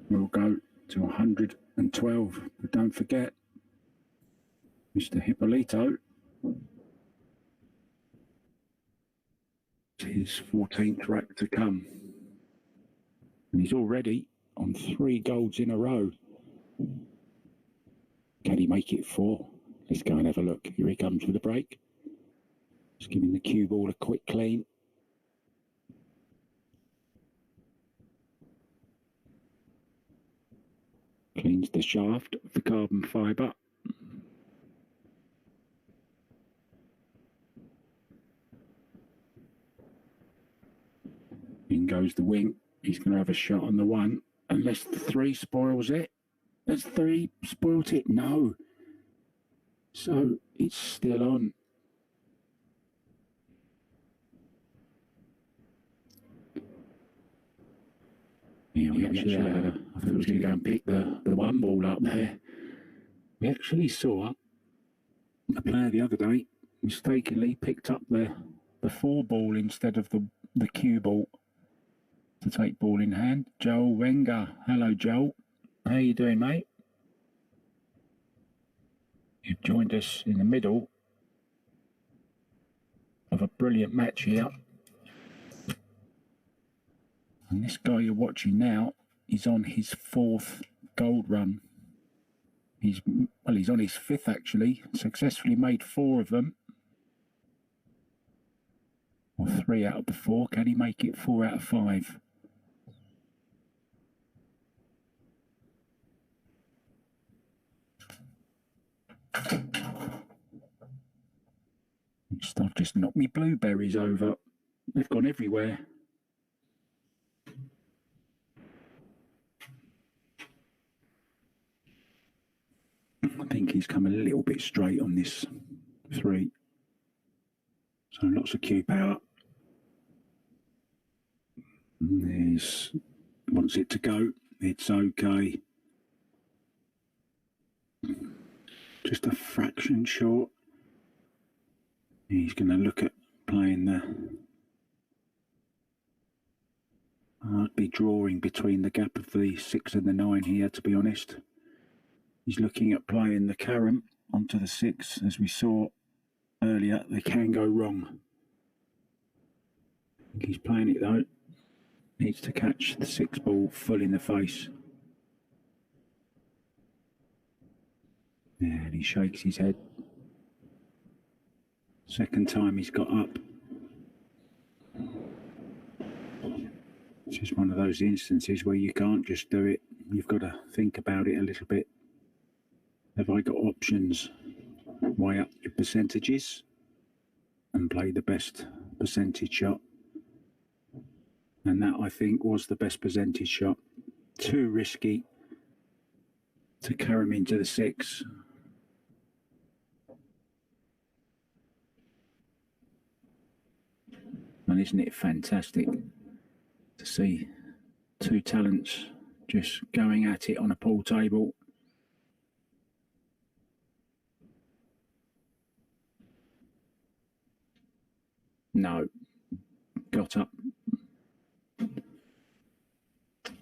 We'll go to 112, but don't forget, Mr. Hipilito, his 14th rack to come. And he's already on 3 golds in a row. Can he make it 4? Let's go and have a look. Here he comes with a break. Just giving the cue ball a quick clean. Cleans the shaft of the carbon fibre. In goes the wing. He's going to have a shot on the 1. Unless the 3 spoils it. Has 3 spoilt it? No. So it's still on. Yeah, we actually had I thought I was going to go and pick the 1 ball up there. We actually saw a player the other day mistakenly picked up the 4 ball instead of the cue ball to take ball in hand. Joel Wenger. Hello, Joel. How you doing, mate? You've joined us in the middle of a brilliant match here. And this guy you're watching now is on his 4th gold run. He's on his 5th actually. Successfully made 4 of them. Or 3 out of the 4. Can he make it 4 out of 5? I've just knocked me blueberries over. They've gone everywhere. I think he's come a little bit straight on this 3. So lots of cue power. There's wants it to go. It's okay. Just a fraction short. He's going to look at playing the... I'd be drawing between the gap of the 6 and the 9 here, to be honest. He's looking at playing the carom onto the 6, as we saw earlier. They can go wrong. I think he's playing it though. Needs to catch the 6 ball full in the face. Yeah, and he shakes his head. Second time he's got up. It's just one of those instances where you can't just do it. You've got to think about it a little bit. Have I got options? Weigh up your percentages and play the best percentage shot. And that, I think, was the best percentage shot. Too risky to carry him into the 6. And isn't it fantastic to see Two talents just going at it on a pool table. No, got up.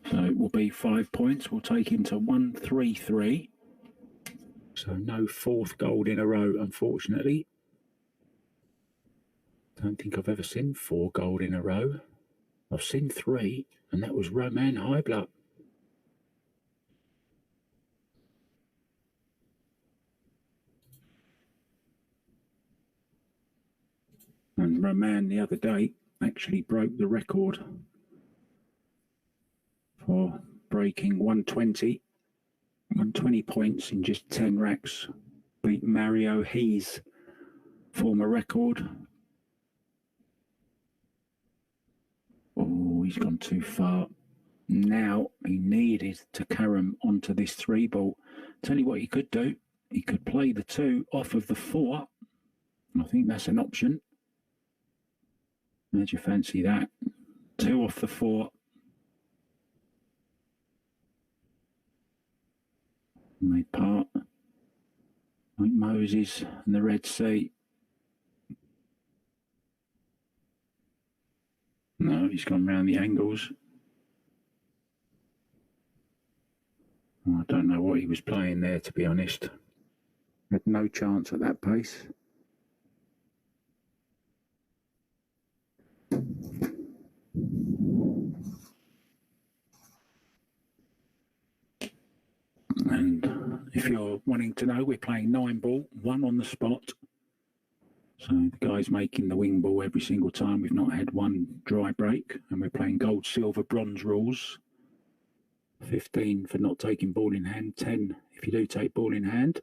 So it will be 5 points. We'll take him to 1-3-3. So no fourth gold in a row, unfortunately. Don't think I've ever seen 4 gold in a row. I've seen 3, and that was Roman Hybler. And Roman the other day actually broke the record for breaking 120 points in just 10 racks. Beat Mario Hees' former record. Oh, he's gone too far. Now he needed to carry him onto this 3 ball. Tell you what he could do. He could play the 2 off of the 4. I think that's an option. How'd you fancy that? 2 off the 4. And they part like Moses and the Red Sea. No, he's gone round the angles. I don't know what he was playing there, to be honest. Had no chance at that pace. And if you're wanting to know, we're playing 9 ball, 1 on the spot. So the guy's making the wing ball every single time. We've not had 1 dry break, and we're playing gold, silver, bronze rules. 15 for not taking ball in hand, 10 if you do take ball in hand.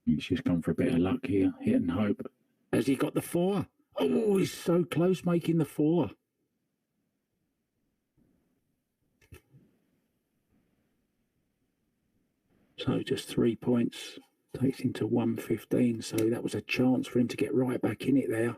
He's just gone for a bit of luck here, hit and hope. Has he got the 4? Oh, he's so close making the 4. So just 3 points, takes him to 115. So that was a chance for him to get right back in it there.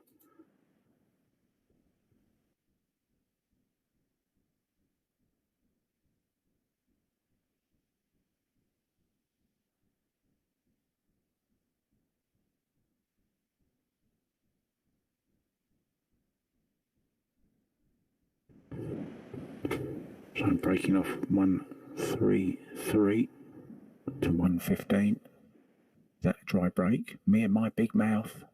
So I'm breaking off 133 to 115. Is that a dry break? Me and my big mouth.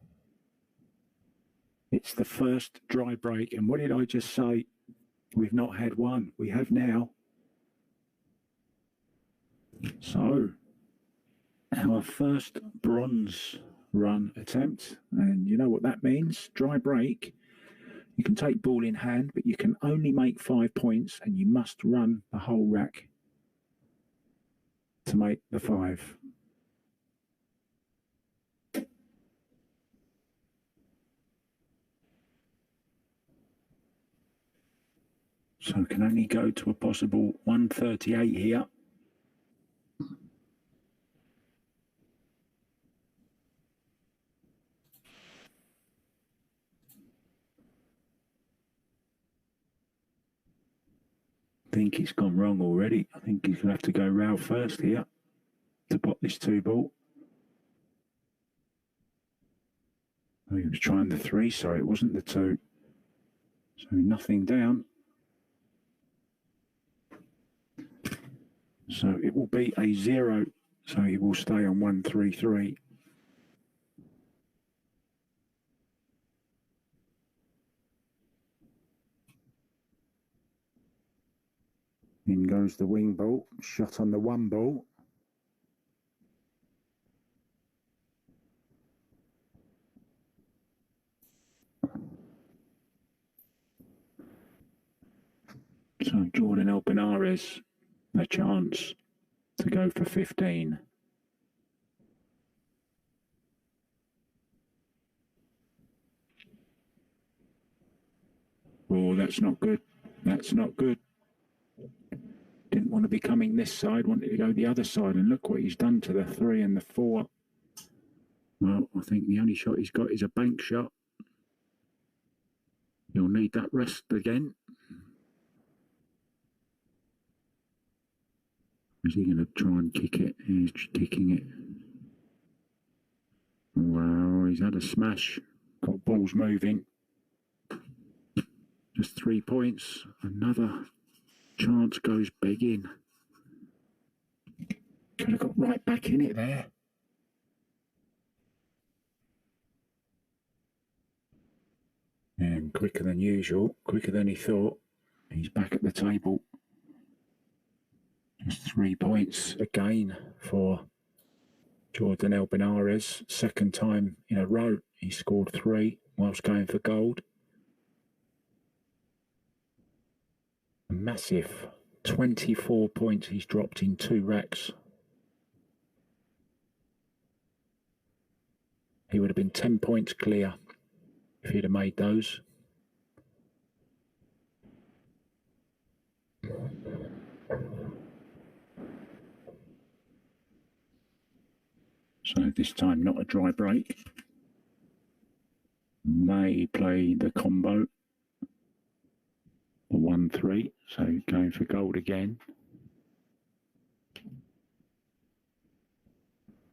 It's the first dry break. And what did I just say? We've not had 1. We have now. So our first bronze run attempt. And you know what that means? Dry break. You can take ball in hand, but you can only make 5 points, and you must run the whole rack to make the 5. So can only go to a possible 138 here. I think he's gone wrong already. I think he's going to have to go row first here to pop this 2 ball. Oh, he was trying the 3, sorry, it wasn't the 2. So nothing down. So it will be a 0. So he will stay on 133. In goes the wing ball, shot on the 1 ball. So Jordanell Bañares, a chance to go for 15. Oh, that's not good. That's not good. Didn't want to be coming this side, wanted to go the other side, and look what he's done to the 3 and the 4. Well, I think the only shot he's got is a bank shot. You'll need that rest again. Is he going to try and kick it? He's kicking it. Wow, he's had a smash. Got balls moving. Just 3 points. Another chance goes begging. Could have got right back in it there. And quicker than usual, quicker than he thought. He's back at the table. Just 3 points again for Jordanell Bañares. Second time in a row he scored 3 whilst going for gold. A massive 24 points he's dropped in 2 racks. He would have been 10 points clear if he'd have made those. So this time not a dry break. May play the combo. The 1-3, so going for gold again.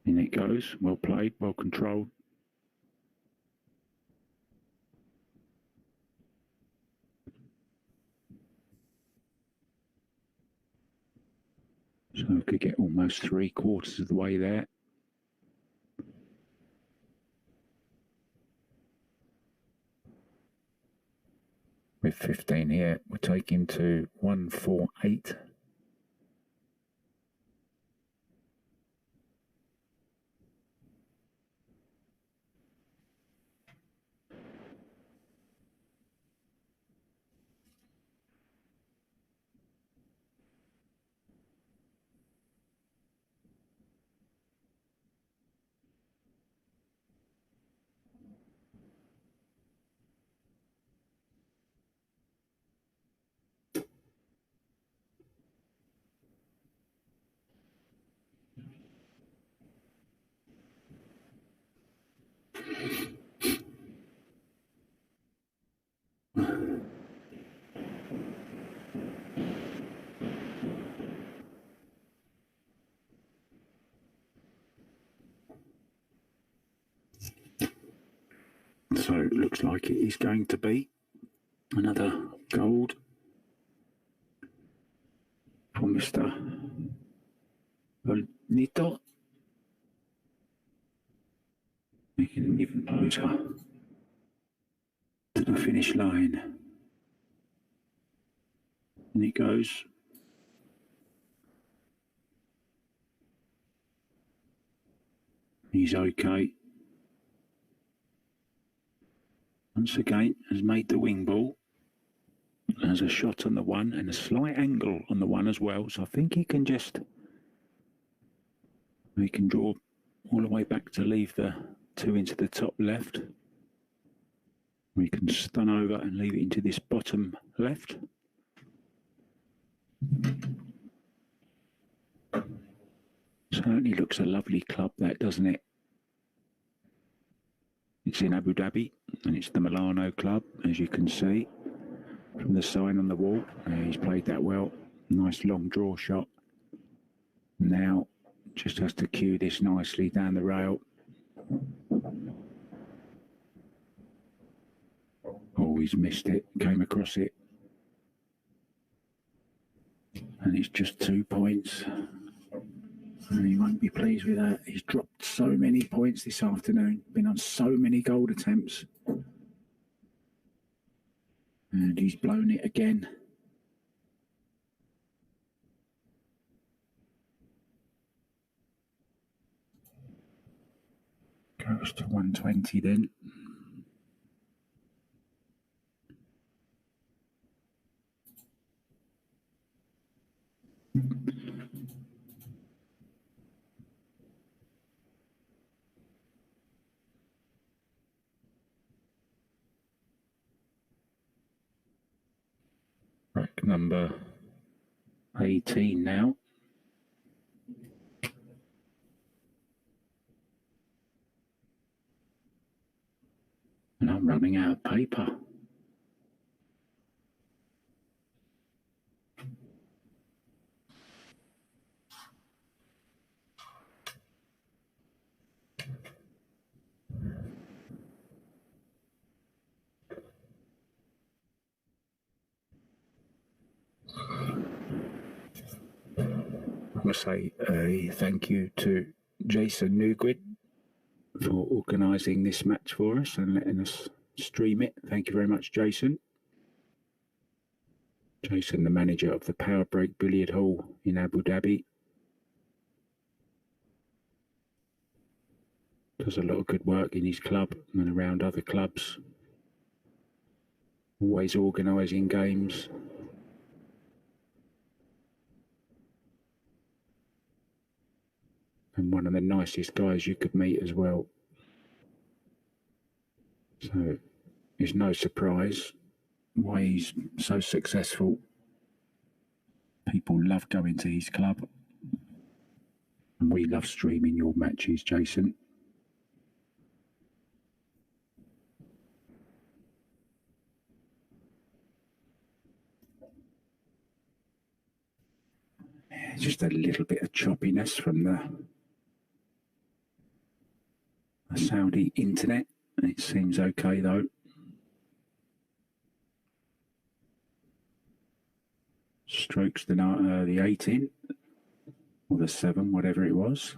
In it goes, well played, well controlled. So we could get almost 3/4 of the way there. With 15 here, we're taking to 148. So it looks like it is going to be another gold for Mr. Hipilito. Making it even closer to the finish line. And it goes. He's okay. Once again, has made the wing ball. Has a shot on the one and a slight angle on the one as well. So I think he can draw all the way back to leave the 2 into the top left. We can stun over and leave it into this bottom left. Certainly looks a lovely club, that, doesn't it? It's in Abu Dhabi, and it's the Milano club, as you can see from the sign on the wall. He's played that well. Nice long draw shot. Now just has to cue this nicely down the rail. Oh, he's missed it. Came across it. And it's just 2 points. And he won't be pleased with that. He's dropped so many points this afternoon. Been on so many gold attempts. And he's blown it again. Goes to 120 then. Rack number 18 now. And I'm running out of paper. to say a thank you to Jason Newgrid for organising this match for us and letting us stream it. Thank you very much, Jason. Jason, the manager of the Power Break Billiard Hall in Abu Dhabi. Does a lot of good work in his club and around other clubs. Always organising games. And one of the nicest guys you could meet as well. So it's no surprise why he's so successful. People love going to his club. And we love streaming your matches, Jason. Just a little bit of choppiness from the Saudi internet. It seems okay though. Strokes the 8 in, or the 7, whatever it was.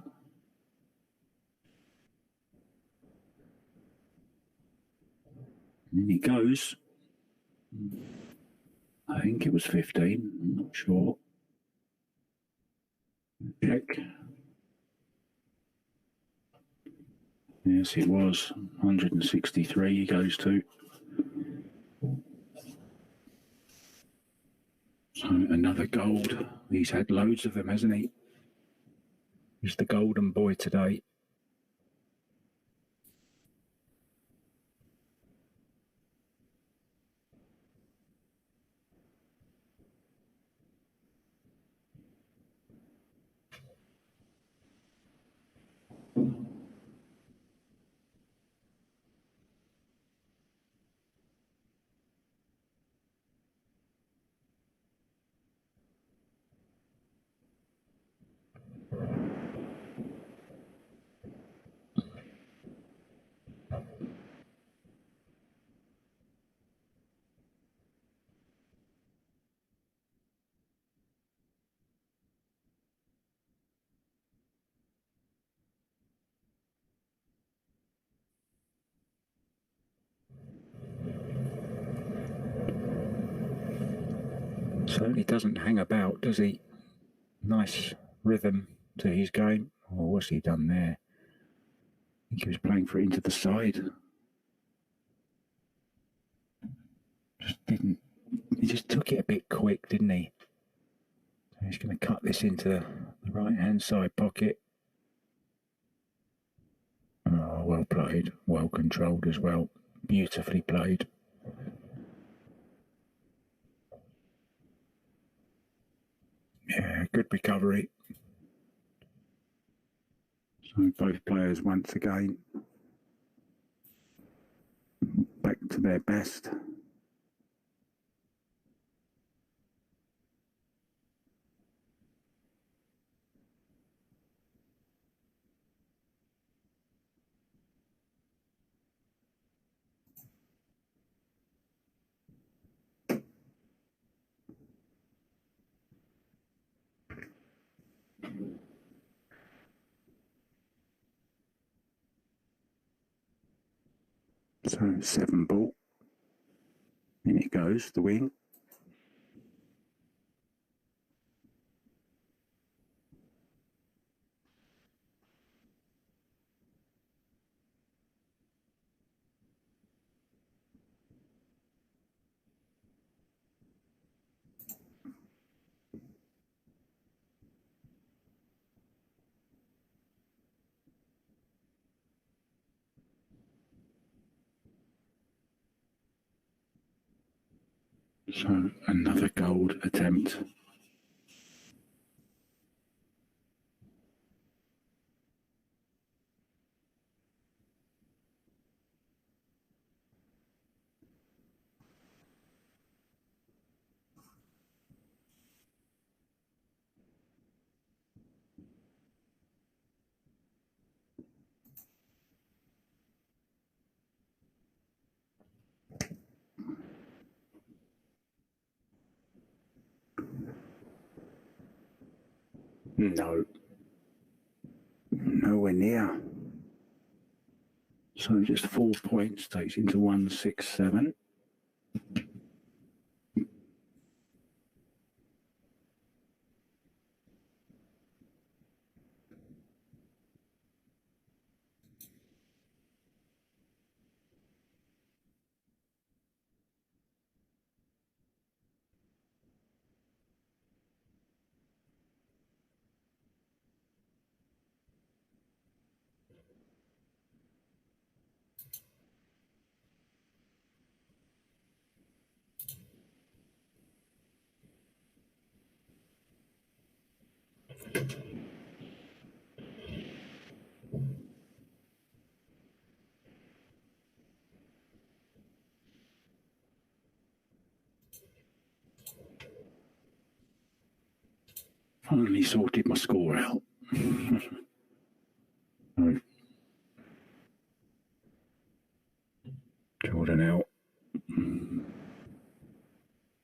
And in he goes. I think it was 15, I'm not sure. Check. Yes, it was 163 he goes to. So another gold. He's had loads of them, hasn't he? He's the golden boy today. Certainly doesn't hang about, does he? Nice rhythm to his game. Oh, what's he done there? I think he was playing for it into the side. He just took it a bit quick, didn't he? So he's going to cut this into the right-hand side pocket. Oh, well played, well controlled as well. Beautifully played. Yeah, good recovery. So both players once again back to their best. So 7 ball. In it goes, the wing. So another gold attempt. No. Nowhere near. So just 4 points takes into 167. Finally sorted my score out. Right. Jordanell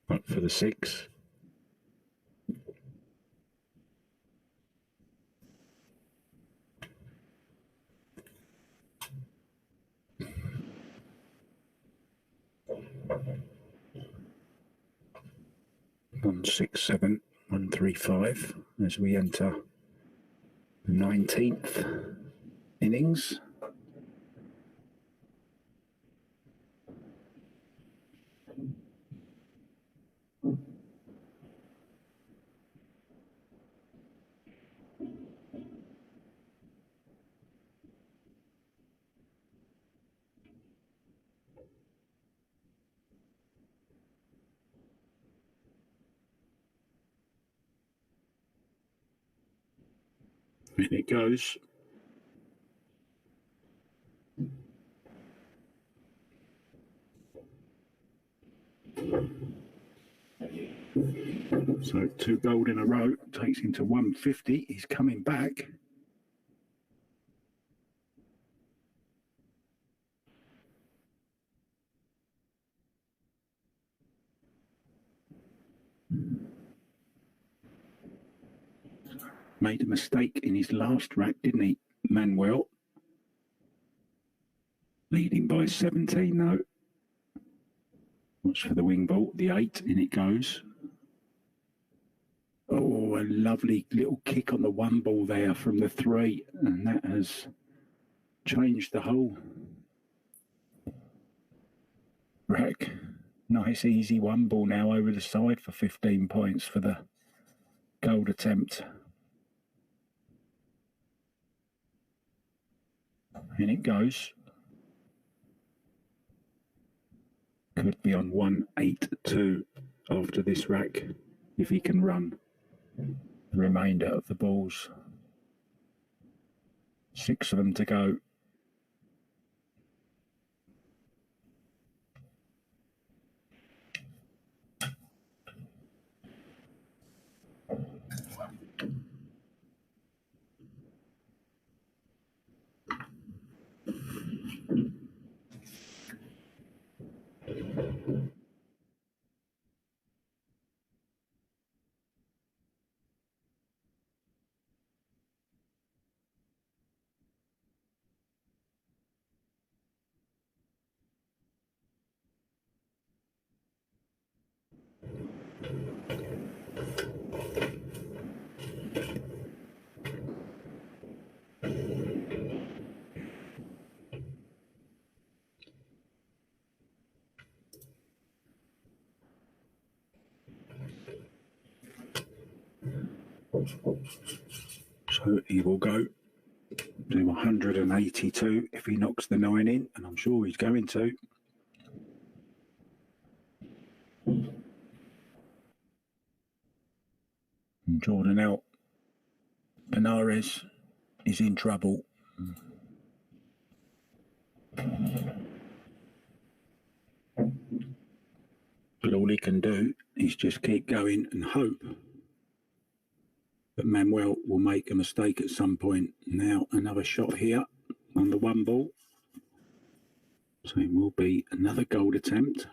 up for the 6. One 6 7 1 3 5 as we enter the 19th innings. In it goes. So 2 gold in a row takes him to 150. He's coming back. Made a mistake in his last rack, didn't he, Manuel? Leading by 17 though. Watch for the wing ball, the 8, in it goes. Oh, a lovely little kick on the 1 ball there from the 3, and that has changed the whole rack. Nice easy 1 ball now over the side for 15 points for the gold attempt. In it goes. Could be on 182 after this rack if he can run the remainder of the balls. 6 of them to go. So he will go to 182 if he knocks the 9 in, and I'm sure he's going to. And Jordanell Bañares is in trouble. But all he can do is just keep going and hope that Manuel will make a mistake at some point. Now another shot here on the 1 ball. So it will be another gold attempt.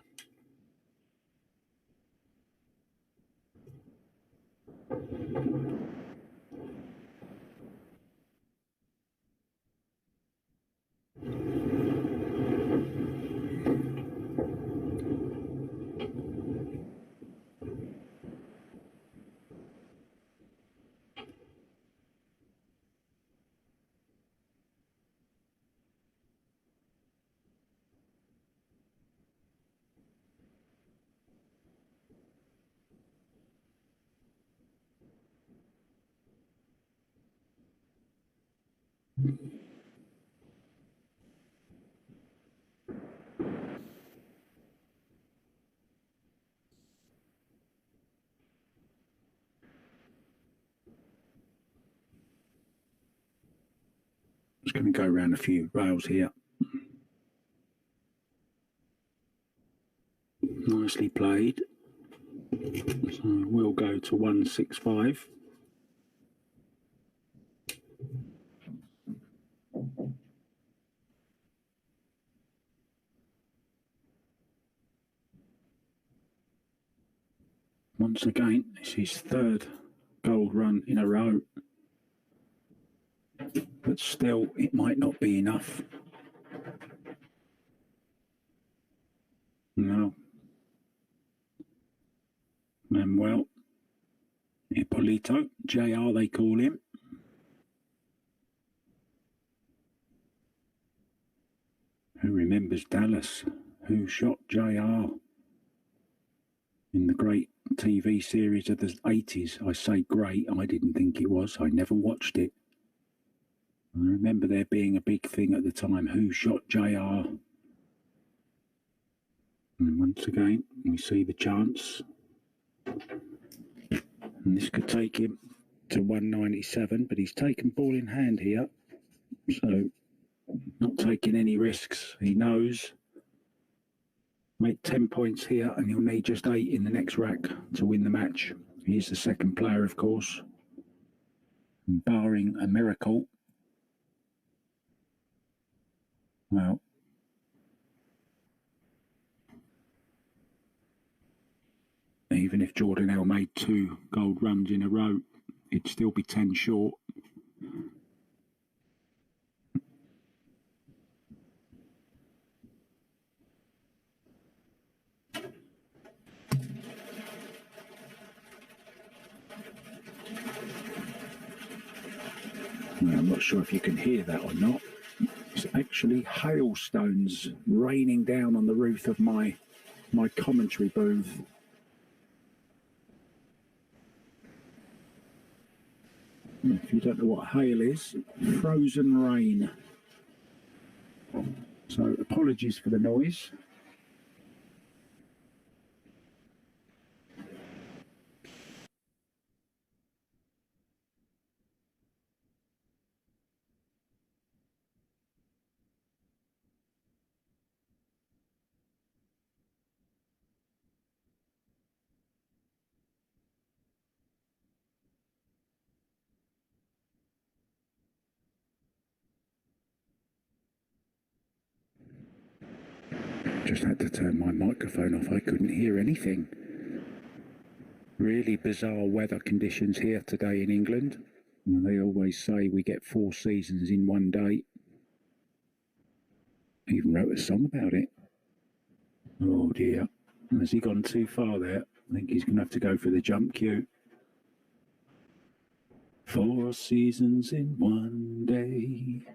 Just going to go around a few rails here. Nicely played. So we'll go to 165. Once again, it's his third gold run in a row. But still, it might not be enough. No. Manuel. Hipilito. JR they call him. Who remembers Dallas? Who shot JR? In the great TV series of the 80s. I say great, I didn't think it was. I never watched it. I remember there being a big thing at the time. Who shot JR? And once again, we see the chance. And this could take him to 197, but he's taken ball in hand here. So, not taking any risks. He knows. Make 10 points here, and he'll need just 8 in the next rack to win the match. He's the second player, of course. And barring a miracle, well, even if Jordanell made 2 gold runs in a row, it'd still be 10 short. I'm not sure if you can hear that or not. It's actually hailstones raining down on the roof of my commentary booth. If you don't know what hail is, frozen rain. So apologies for the noise. Just had to turn my microphone off. I couldn't hear anything. Really bizarre weather conditions here today in England. And they always say we get 4 seasons in one day. I even wrote a song about it. Oh dear. Has he gone too far there? I think he's going to have to go for the jump cue. 4 seasons in one day.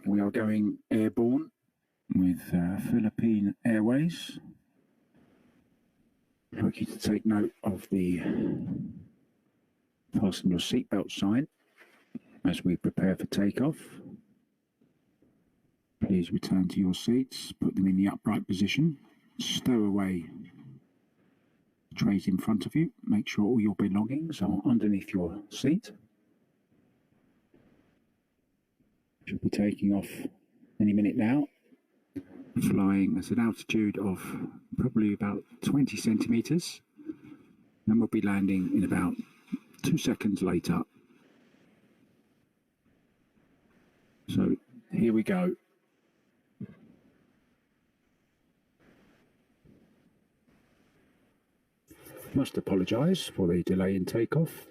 We are going airborne with Philippine Airways. I'd like you to take note of the fasten your seatbelt sign as we prepare for takeoff. Please return to your seats, put them in the upright position, stow away the trays in front of you, make sure all your belongings are underneath your seat. Should be taking off any minute now. Flying at an altitude of probably about 20 centimetres, and we'll be landing in about 2 seconds later. So here we go. Must apologise for the delay in takeoff.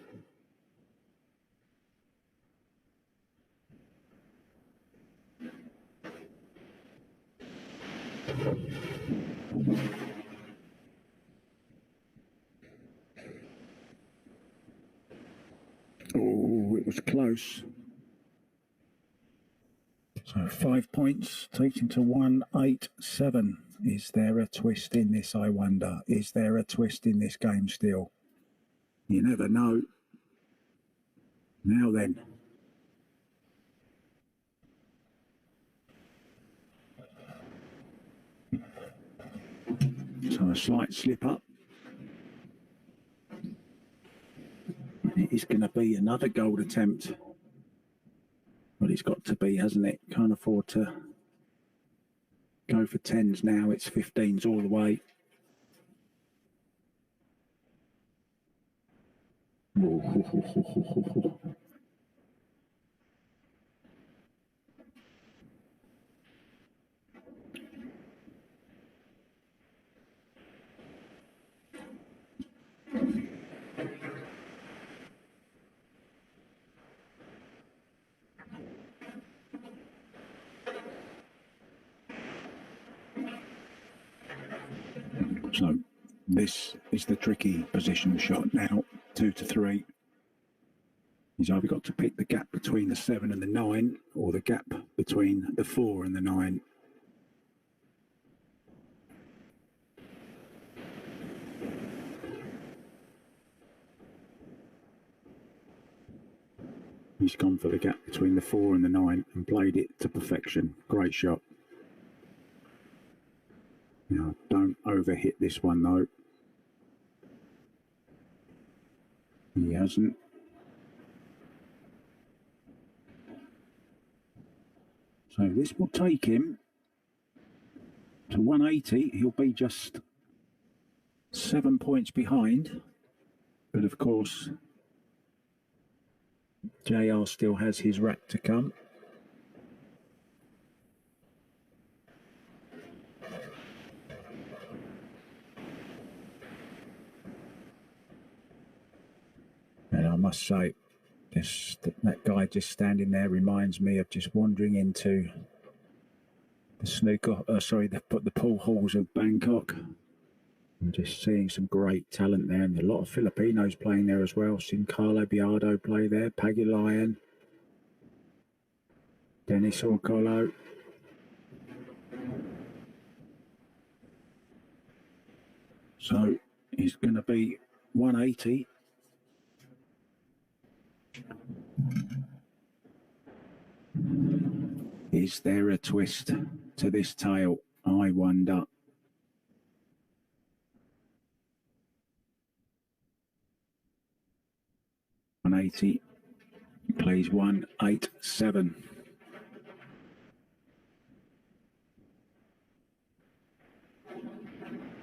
Oh, it was close. So 5 points takes him to 187. Is there a twist in this, I wonder? Is there a twist in this game still? You never know. Now then. A slight slip up. It is going to be another gold attempt. Well, it's got to be, hasn't it? Can't afford to go for 10s now. It's 15s all the way. So this is the tricky position shot now, 2 to 3. He's either got to pick the gap between the 7 and the 9 or the gap between the 4 and the 9. He's gone for the gap between the 4 and the 9 and played it to perfection. Great shot. Now, don't overhit this one though. He hasn't. So this will take him to 180. He'll be just 7 points behind. But of course, JR still has his rack to come. And I must say, that guy just standing there reminds me of just wandering into the the pool halls of Bangkok and just seeing some great talent there, and a lot of Filipinos playing there as well. Seen Carlo Biardo play there, Pagulayan, Dennis Orcolo. So he's going to be 180. Is there a twist to this tale? I wonder. $180, plays 187.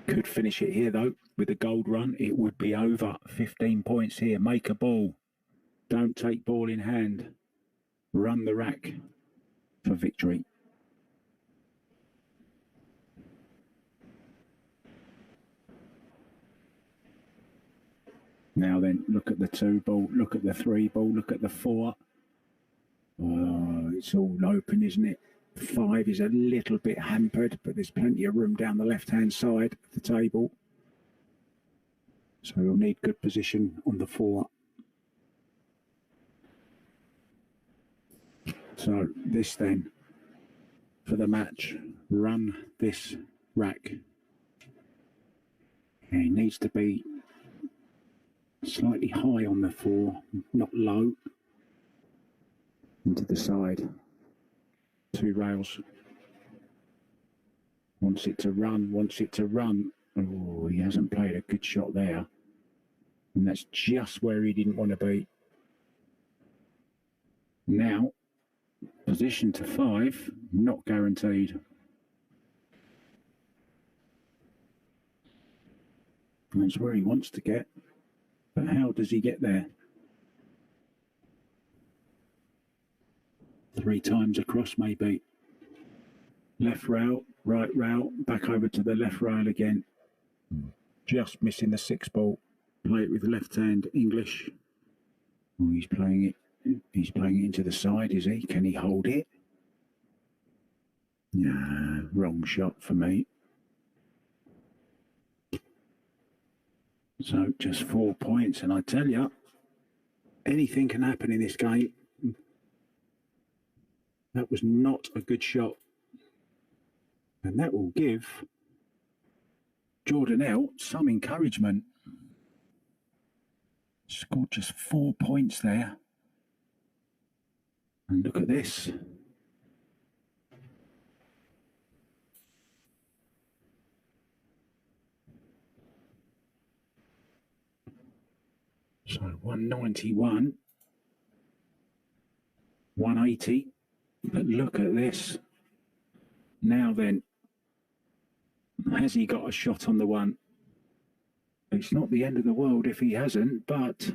Could finish it here though with a gold run. It would be over 15 points here. Make a ball. Don't take ball in hand. Run the rack for victory. Now then, look at the 2 ball, look at the 3 ball, look at the 4. Oh, it's all open, isn't it? 5 is a little bit hampered, but there's plenty of room down the left-hand side of the table. So we'll need good position on the 4. So this then, for the match, run this rack. And he needs to be slightly high on the 4, not low. Into the side. 2 rails. Wants it to run, wants it to run. Oh, he hasn't played a good shot there. And that's just where he didn't want to be. Now, position to 5, not guaranteed. That's where he wants to get. But how does he get there? 3 times across maybe. Left rail, right rail, back over to the left rail again. Just missing the 6 ball. Play it with the left hand, English. Oh, he's playing it. He's playing it into the side, is he? Can he hold it? Nah, wrong shot for me. So just 4 points, and I tell you, anything can happen in this game. That was not a good shot. And that will give Jordanell some encouragement. Scored just 4 points there. And look at this. So 191, 180. But look at this. Now then, has he got a shot on the one? It's not the end of the world if he hasn't, but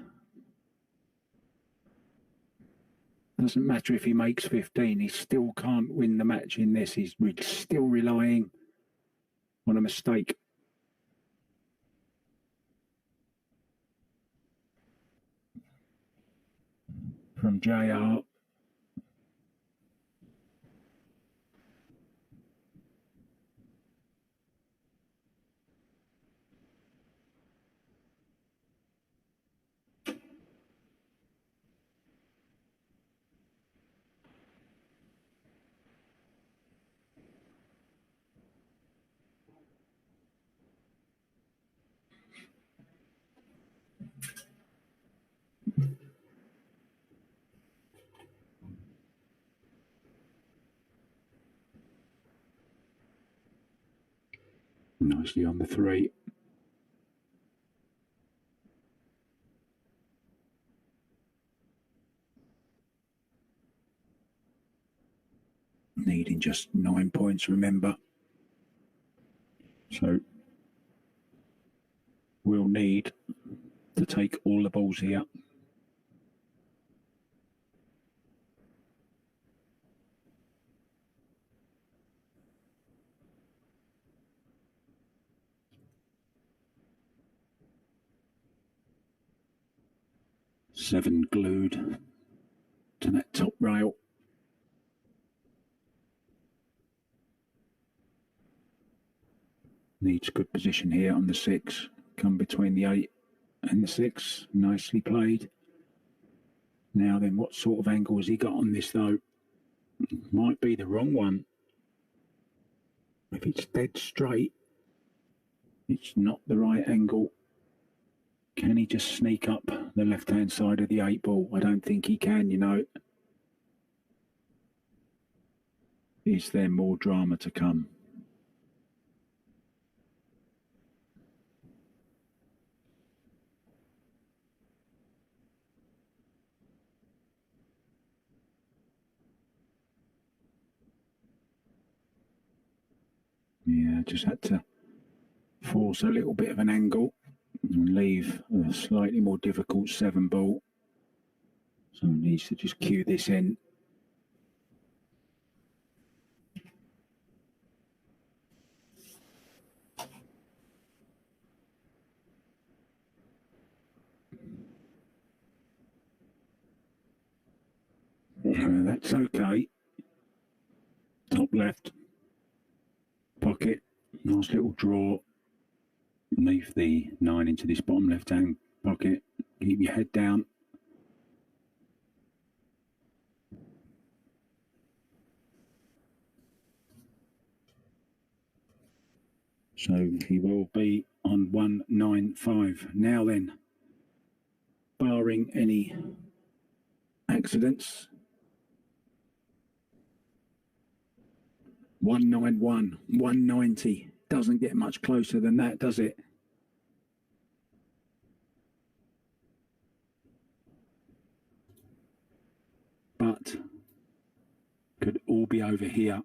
doesn't matter if he makes 15. He still can't win the match in this. He's still relying on a mistake. From JR. Nicely on the 3. Needing just 9 points, remember. So we'll need to take all the balls here. Seven glued to that top rail. Needs good position here on the 6. Come between the 8 and the 6. Nicely played. Now then, what sort of angle has he got on this though? Might be the wrong one. If it's dead straight, it's not the right angle. Can he just sneak up the left-hand side of the 8 ball? I don't think he can, you know. Is there more drama to come? Yeah, just had to force a little bit of an angle and leave a slightly more difficult 7 ball. So he needs to just cue this in. That's okay. Top left. Pocket. Nice little draw. Leave the 9 into this bottom left hand pocket. Keep your head down. So he will be on 195. Now then, barring any accidents, 191, 190. Doesn't get much closer than that, does it? But could all be over here.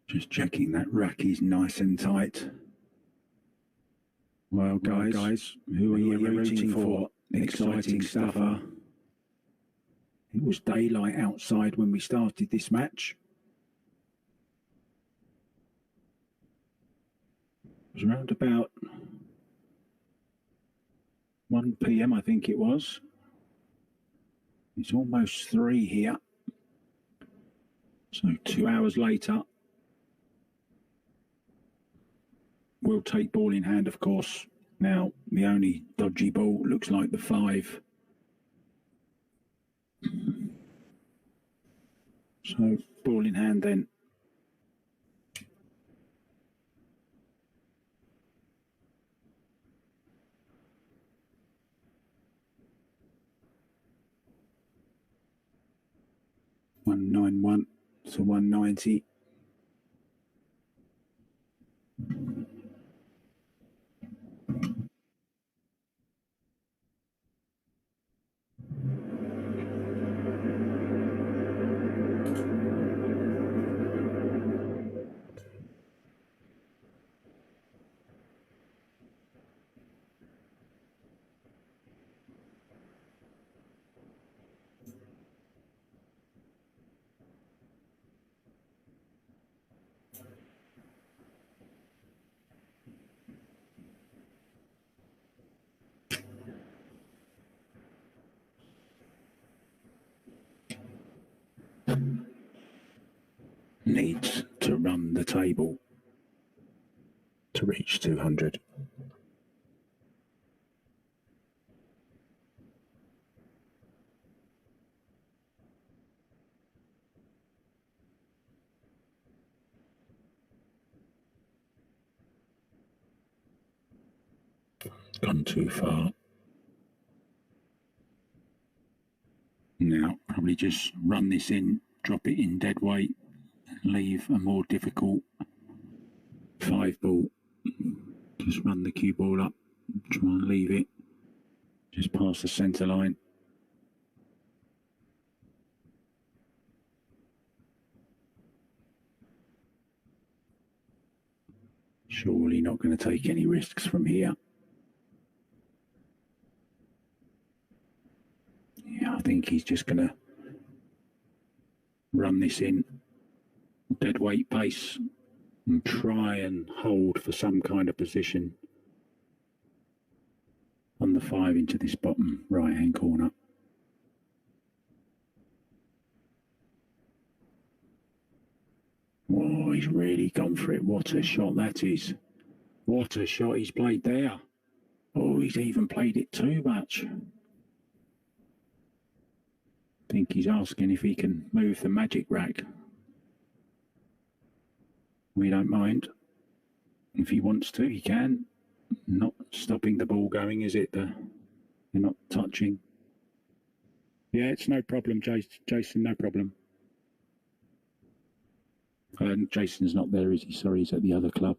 Just checking that rack is nice and tight. Well, guys, who are you rooting for? Exciting stuff, huh? It was daylight outside when we started this match. It was around about 1 p.m, I think it was. It's almost 3 here. So 2 hours later, we'll take ball in hand, of course. Now, the only dodgy ball looks like the 5. So, ball in hand then. $191 to $190. needs to run the table to reach 200. Gone too far. Now, probably just run this in, drop it in dead weight, leave a more difficult 5-ball. Just run the cue ball up, try and leave it just past the centre line. Surely not going to take any risks from here. Yeah, I think he's just going to run this in dead weight pace and try and hold for some kind of position on the 5 into this bottom right hand corner. Oh, he's really gone for it. What a shot that is. What a shot he's played there. Oh, he's even played it too much. I think he's asking if he can move the magic rack. We don't mind. If he wants to, he can. Not stopping the ball going, is it? You're not touching. Yeah, it's no problem, Jason, no problem. Jason's not there, is he? Sorry, he's at the other club.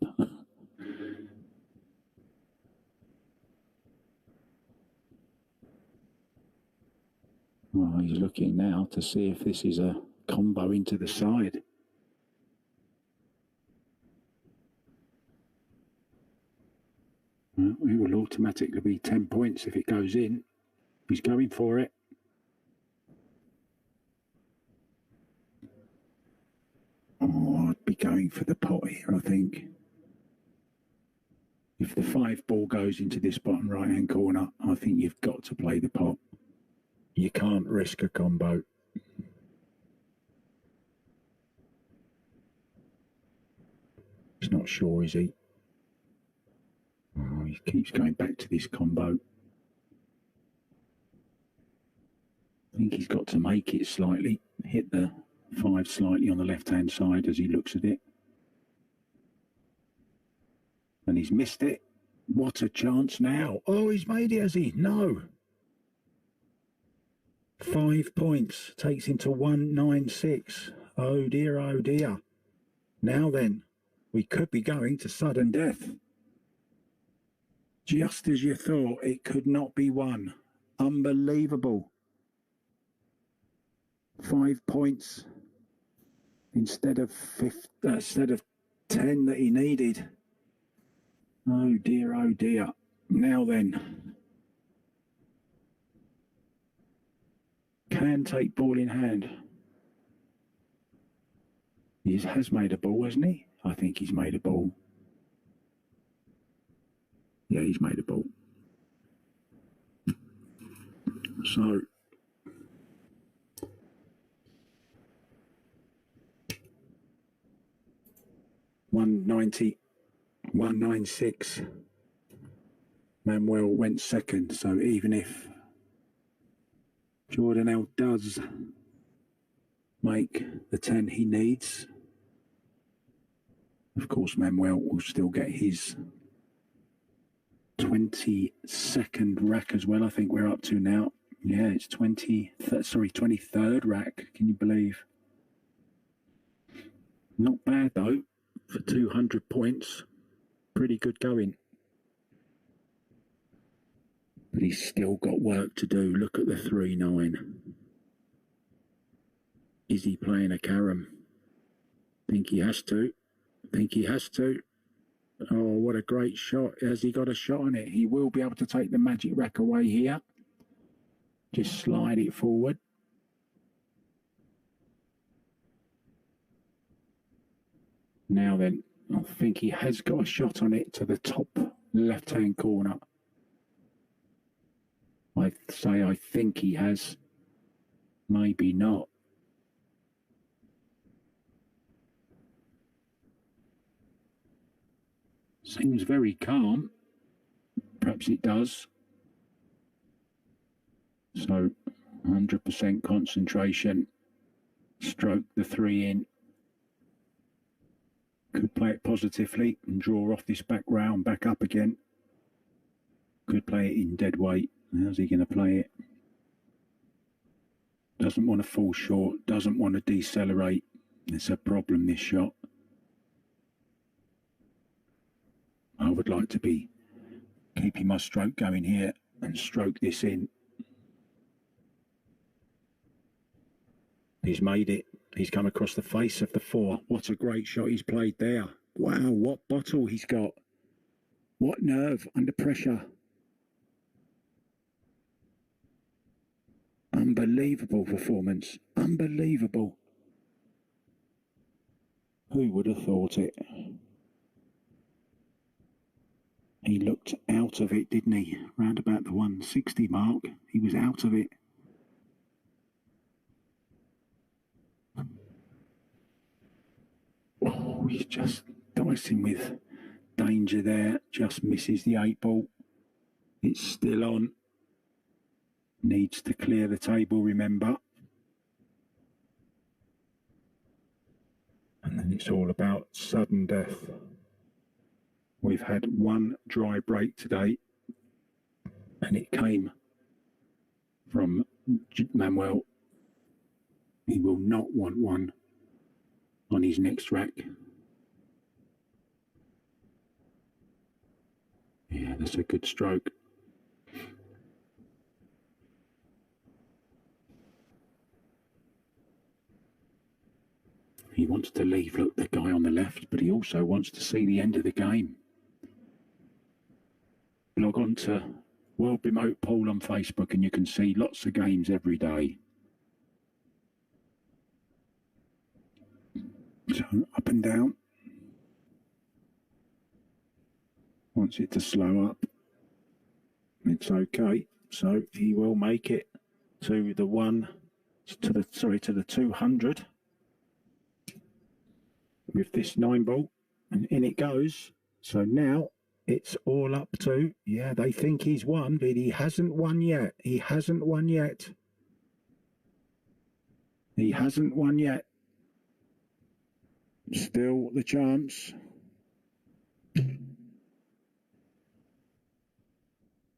Well, he's looking now to see if this is a combo into the side. Well, it will automatically be 10 points if it goes in. He's going for it. Oh, I'd be going for the pot here, I think. If the 5-ball goes into this bottom right-hand corner, I think you've got to play the pot. You can't risk a combo. He's not sure, is he? Oh, he keeps going back to this combo. I think he's got to make it slightly, hit the 5 slightly on the left-hand side as he looks at it. And he's missed it. What a chance now. Oh, he's made it, has he? No. 5 points. Takes him to 196. Oh dear, oh dear. Now then, we could be going to sudden death. Just as you thought, it could not be won. Unbelievable. 5 points instead of 10 that he needed. Oh dear, oh dear. Now then, can take ball in hand. He has made a ball, hasn't he? I think he's made a ball. Yeah, he's made a ball. So, $190, $196. Manuel went second, so even if Jordanell does make the 10 he needs, of course Manuel will still get his 22nd rack as well. I think we're up to now. Yeah, it's 23rd rack. Can you believe? Not bad though for 200 points. Pretty good going. But he's still got work to do. Look at the 3-9. Is he playing a carom? Think he has to. Think he has to. Oh, what a great shot. Has he got a shot on it? He will be able to take the magic rack away here. Just slide it forward. Now then, I think he has got a shot on it to the top left-hand corner. I say I think he has. Maybe not. Seems very calm. Perhaps it does. So 100% concentration. Stroke the 3 in. Could play it positively and draw off this back round, back up again. Could play it in dead weight. How's he going to play it? Doesn't want to fall short, doesn't want to decelerate. It's a problem, this shot. I would like to be keeping my stroke going here and stroke this in. He's made it. He's come across the face of the 4. What a great shot he's played there. Wow, what bottle he's got. What nerve under pressure. Unbelievable performance. Unbelievable. Who would have thought it? He looked out of it, didn't he? Round about the 160 mark, he was out of it. Oh, he's just dicing with danger there. Just misses the 8 ball. It's still on. Needs to clear the table, remember. And then it's all about sudden death. We've had one dry break today, and it came from Manuel. He will not want one on his next rack. Yeah, that's a good stroke. He wants to leave, look, the guy on the left, but he also wants to see the end of the game. Log on to World Remote Pool on Facebook and you can see lots of games every day. So up and down. Wants it to slow up. It's okay. So he will make it to the 200 with this 9 ball, and in it goes. So now it's all up to, yeah, they think he's won, but he hasn't won yet. He hasn't won yet. He hasn't won yet. Still the chance.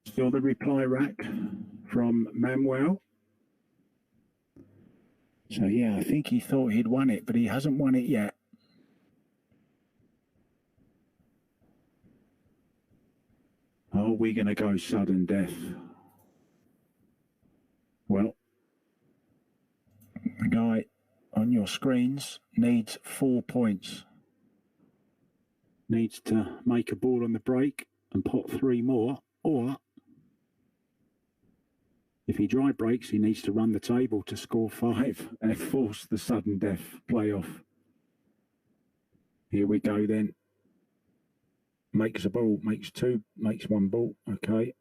Still the reply rack from Manuel. So yeah, I think he thought he'd won it, but he hasn't won it yet. Are we going to go sudden death? Well, the guy on your screens needs 4 points. Needs to make a ball on the break and pot 3 more, or if he dry breaks, he needs to run the table to score 5 and force the sudden death playoff. Here we go then. Makes a ball, makes 2, makes 1 ball, okay.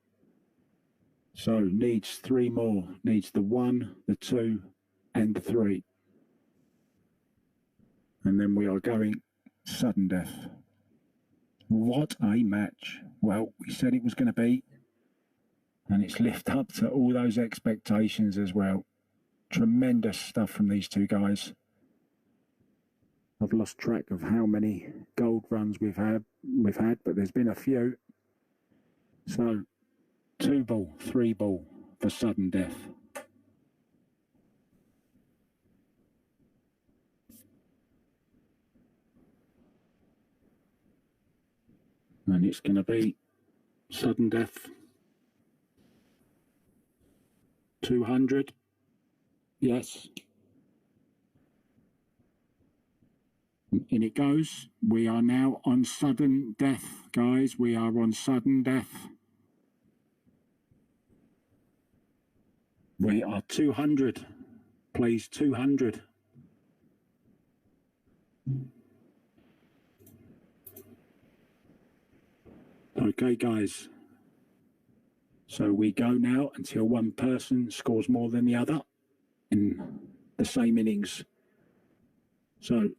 So needs 3 more, needs the 1, the 2 and the 3. And then we are going sudden death. What a match. Well, we said it was going to be, and it's lived up to all those expectations as well. Tremendous stuff from these two guys. I've lost track of how many gold runs we've had, but there's been a few. So 2 ball, 3 ball for sudden death. And it's going to be sudden death. 200. Yes. In it goes. We are now on sudden death, guys. We are on sudden death. We are 200. Plays 200. Okay, guys. So we go now until one person scores more than the other in the same innings. So,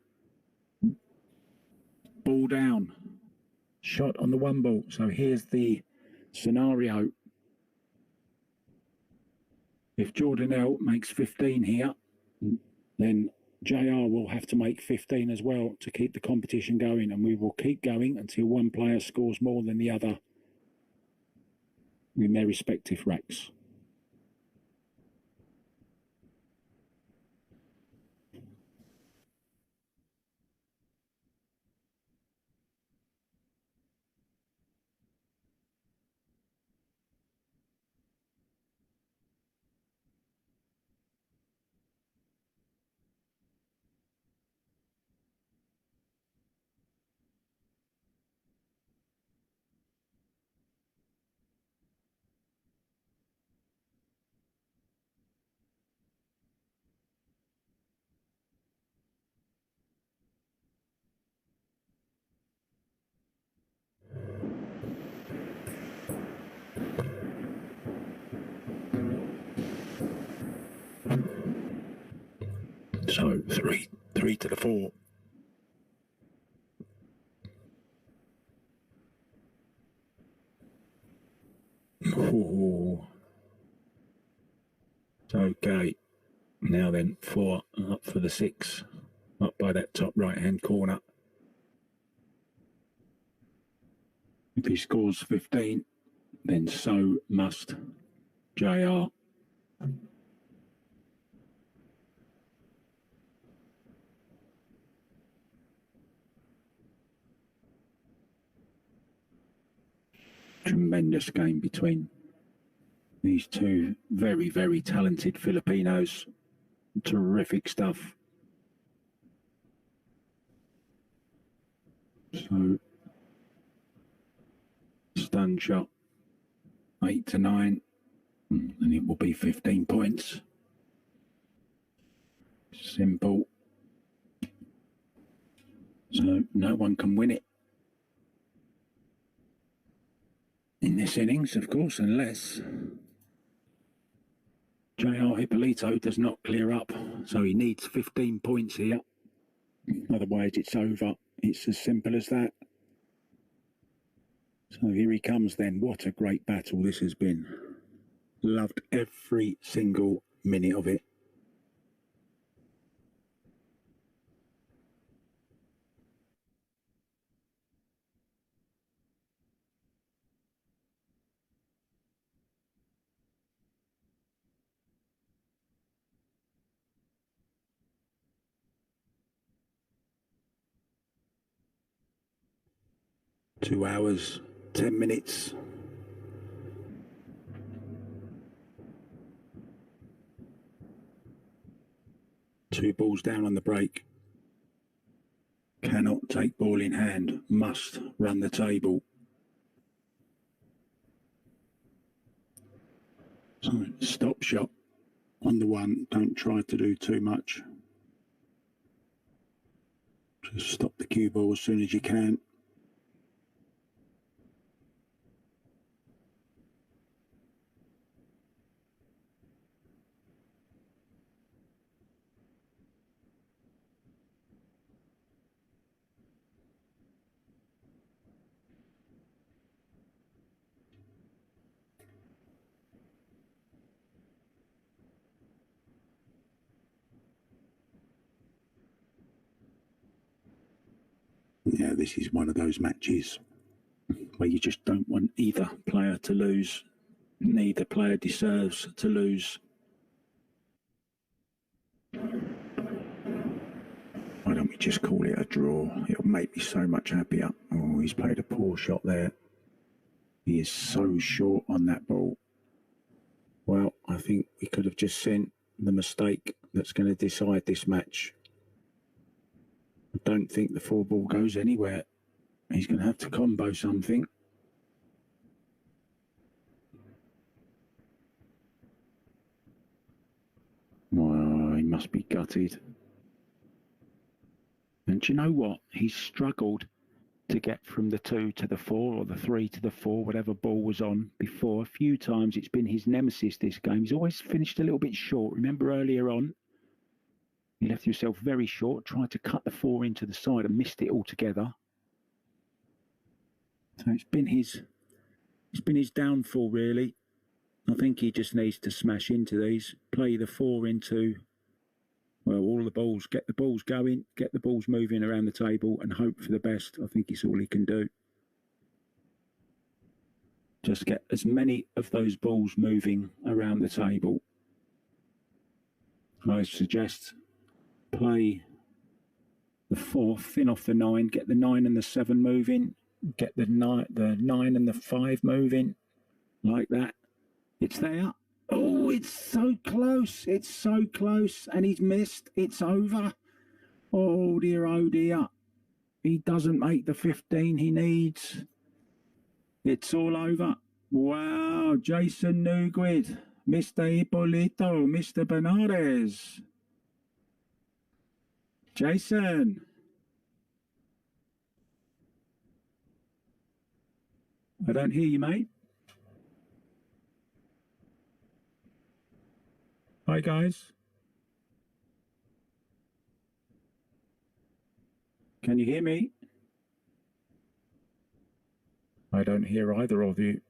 ball down. shot on the one ball. So here's the scenario. If Jordanell makes 15 here, then JR will have to make 15 as well to keep the competition going, and we will keep going until one player scores more than the other in their respective racks. So three to the 4. Oh. Okay. Now then, 4 up for the 6, up by that top right-hand corner. If he scores 15, then so must JR. Tremendous game between these two very, very talented Filipinos. Terrific stuff. So, stun shot, 8 to 9, and it will be 15 points. Simple. So, no one can win it in this innings, of course, unless JR Hipilito does not clear up. So he needs 15 points here. Otherwise, it's over. It's as simple as that. So here he comes then. What a great battle this has been. Loved every single minute of it. Two hours, 10 minutes. Two balls down on the break. Cannot take ball in hand. Must run the table. So stop shot on the one. Don't try to do too much. Just stop the cue ball as soon as you can. Yeah, this is one of those matches where you just don't want either player to lose. Neither player deserves to lose. Why don't we just call it a draw? It'll make me so much happier. Oh, he's played a poor shot there. He is so short on that ball. Well, I think we could have just sent the mistake that's going to decide this match. I don't think the 4 ball goes anywhere. He's going to have to combo something. Well, he must be gutted. And do you know what? He's struggled to get from the 2 to the 4 or the 3 to the 4, whatever ball was on before. A few times it's been his nemesis this game. He's always finished a little bit short. Remember earlier on, he left himself very short, tried to cut the 4 into the side and missed it altogether. So it's been his downfall, really. I think he just needs to smash into these, play the 4 into, well, all the balls, get the balls going, get the balls moving around the table and hope for the best. I think it's all he can do. Just get as many of those balls moving around the table. I suggest play the 4, thin off the 9, get the 9 and the 7 moving, get the 9 and the 5 moving, like that. It's there. Oh, it's so close. It's so close. And he's missed. It's over. Oh dear, oh dear. He doesn't make the 15 he needs. It's all over. Wow, Jason Newgwid, Mr. Hipilito, Mr. Bañares. Jason. I don't hear you, mate. Hi, guys. Can you hear me? I don't hear either of you.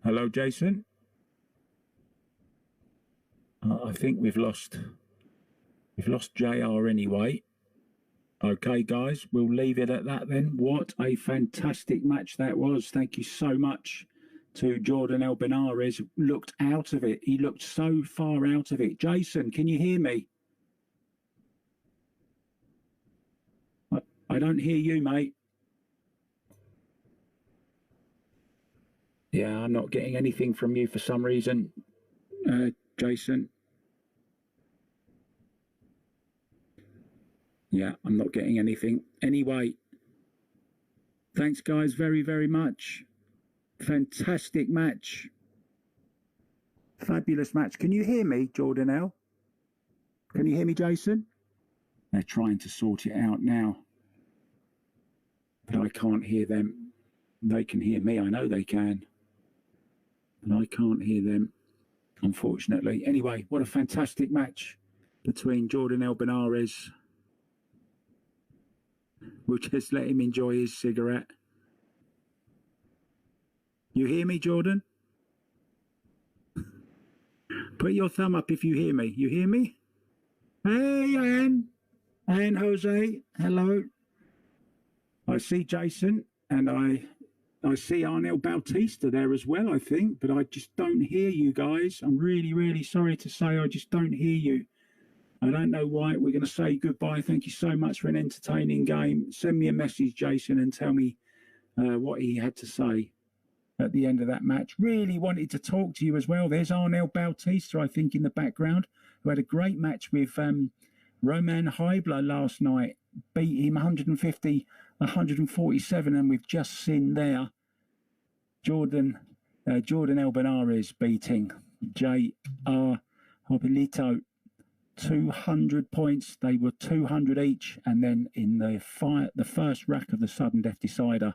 Hello, Jason. I think we've lost JR anyway. Okay, guys, we'll leave it at that then. What a fantastic match that was. Thank you so much to Jordanell Bañares. Looked out of it. He looked so far out of it. Jason, can you hear me? I don't hear you, mate. Yeah, I'm not getting anything from you for some reason, Jason. Yeah, I'm not getting anything. Anyway, thanks, guys, very, very much. Fantastic match. Fabulous match. Can you hear me, Jordanell? Can you hear me, Jason? They're trying to sort it out now. But I can't hear them. They can hear me. I know they can. But I can't hear them, unfortunately. Anyway, what a fantastic match between Jordanell Bañares. We'll just let him enjoy his cigarette. You hear me, Jordan? Put your thumb up if you hear me. You hear me? Hey, Anne. Anne, Jose. Hello. I see Jason, and I see Jordanell Bautista there as well, I think, but I just don't hear you guys. I'm really, really sorry to say I just don't hear you. I don't know why. We're going to say goodbye. Thank you so much for an entertaining game. Send me a message, Jason, and tell me what he had to say at the end of that match. Really wanted to talk to you as well. There's Jordanell Bautista, I think, in the background, who had a great match with Roman Heibler last night. Beat him 150, 147, and we've just seen there Jordanell Bañares beating J.R. Hipilito. 200 points. They were 200 each, and then in the first rack of the sudden death decider,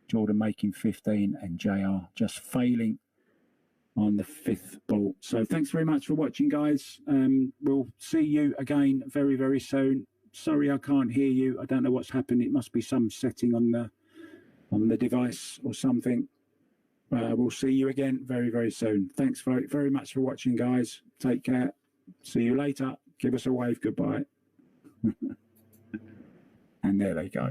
Jordan making 15 and JR just failing on the 5th ball. So thanks very much for watching, guys. We'll see you again very, very soon. Sorry I can't hear you. I don't know what's happened. It must be some setting on the device or something. We'll see you again very, very soon. Thanks very, very much for watching, guys. Take care. See you later. Give us a wave goodbye. And there they go.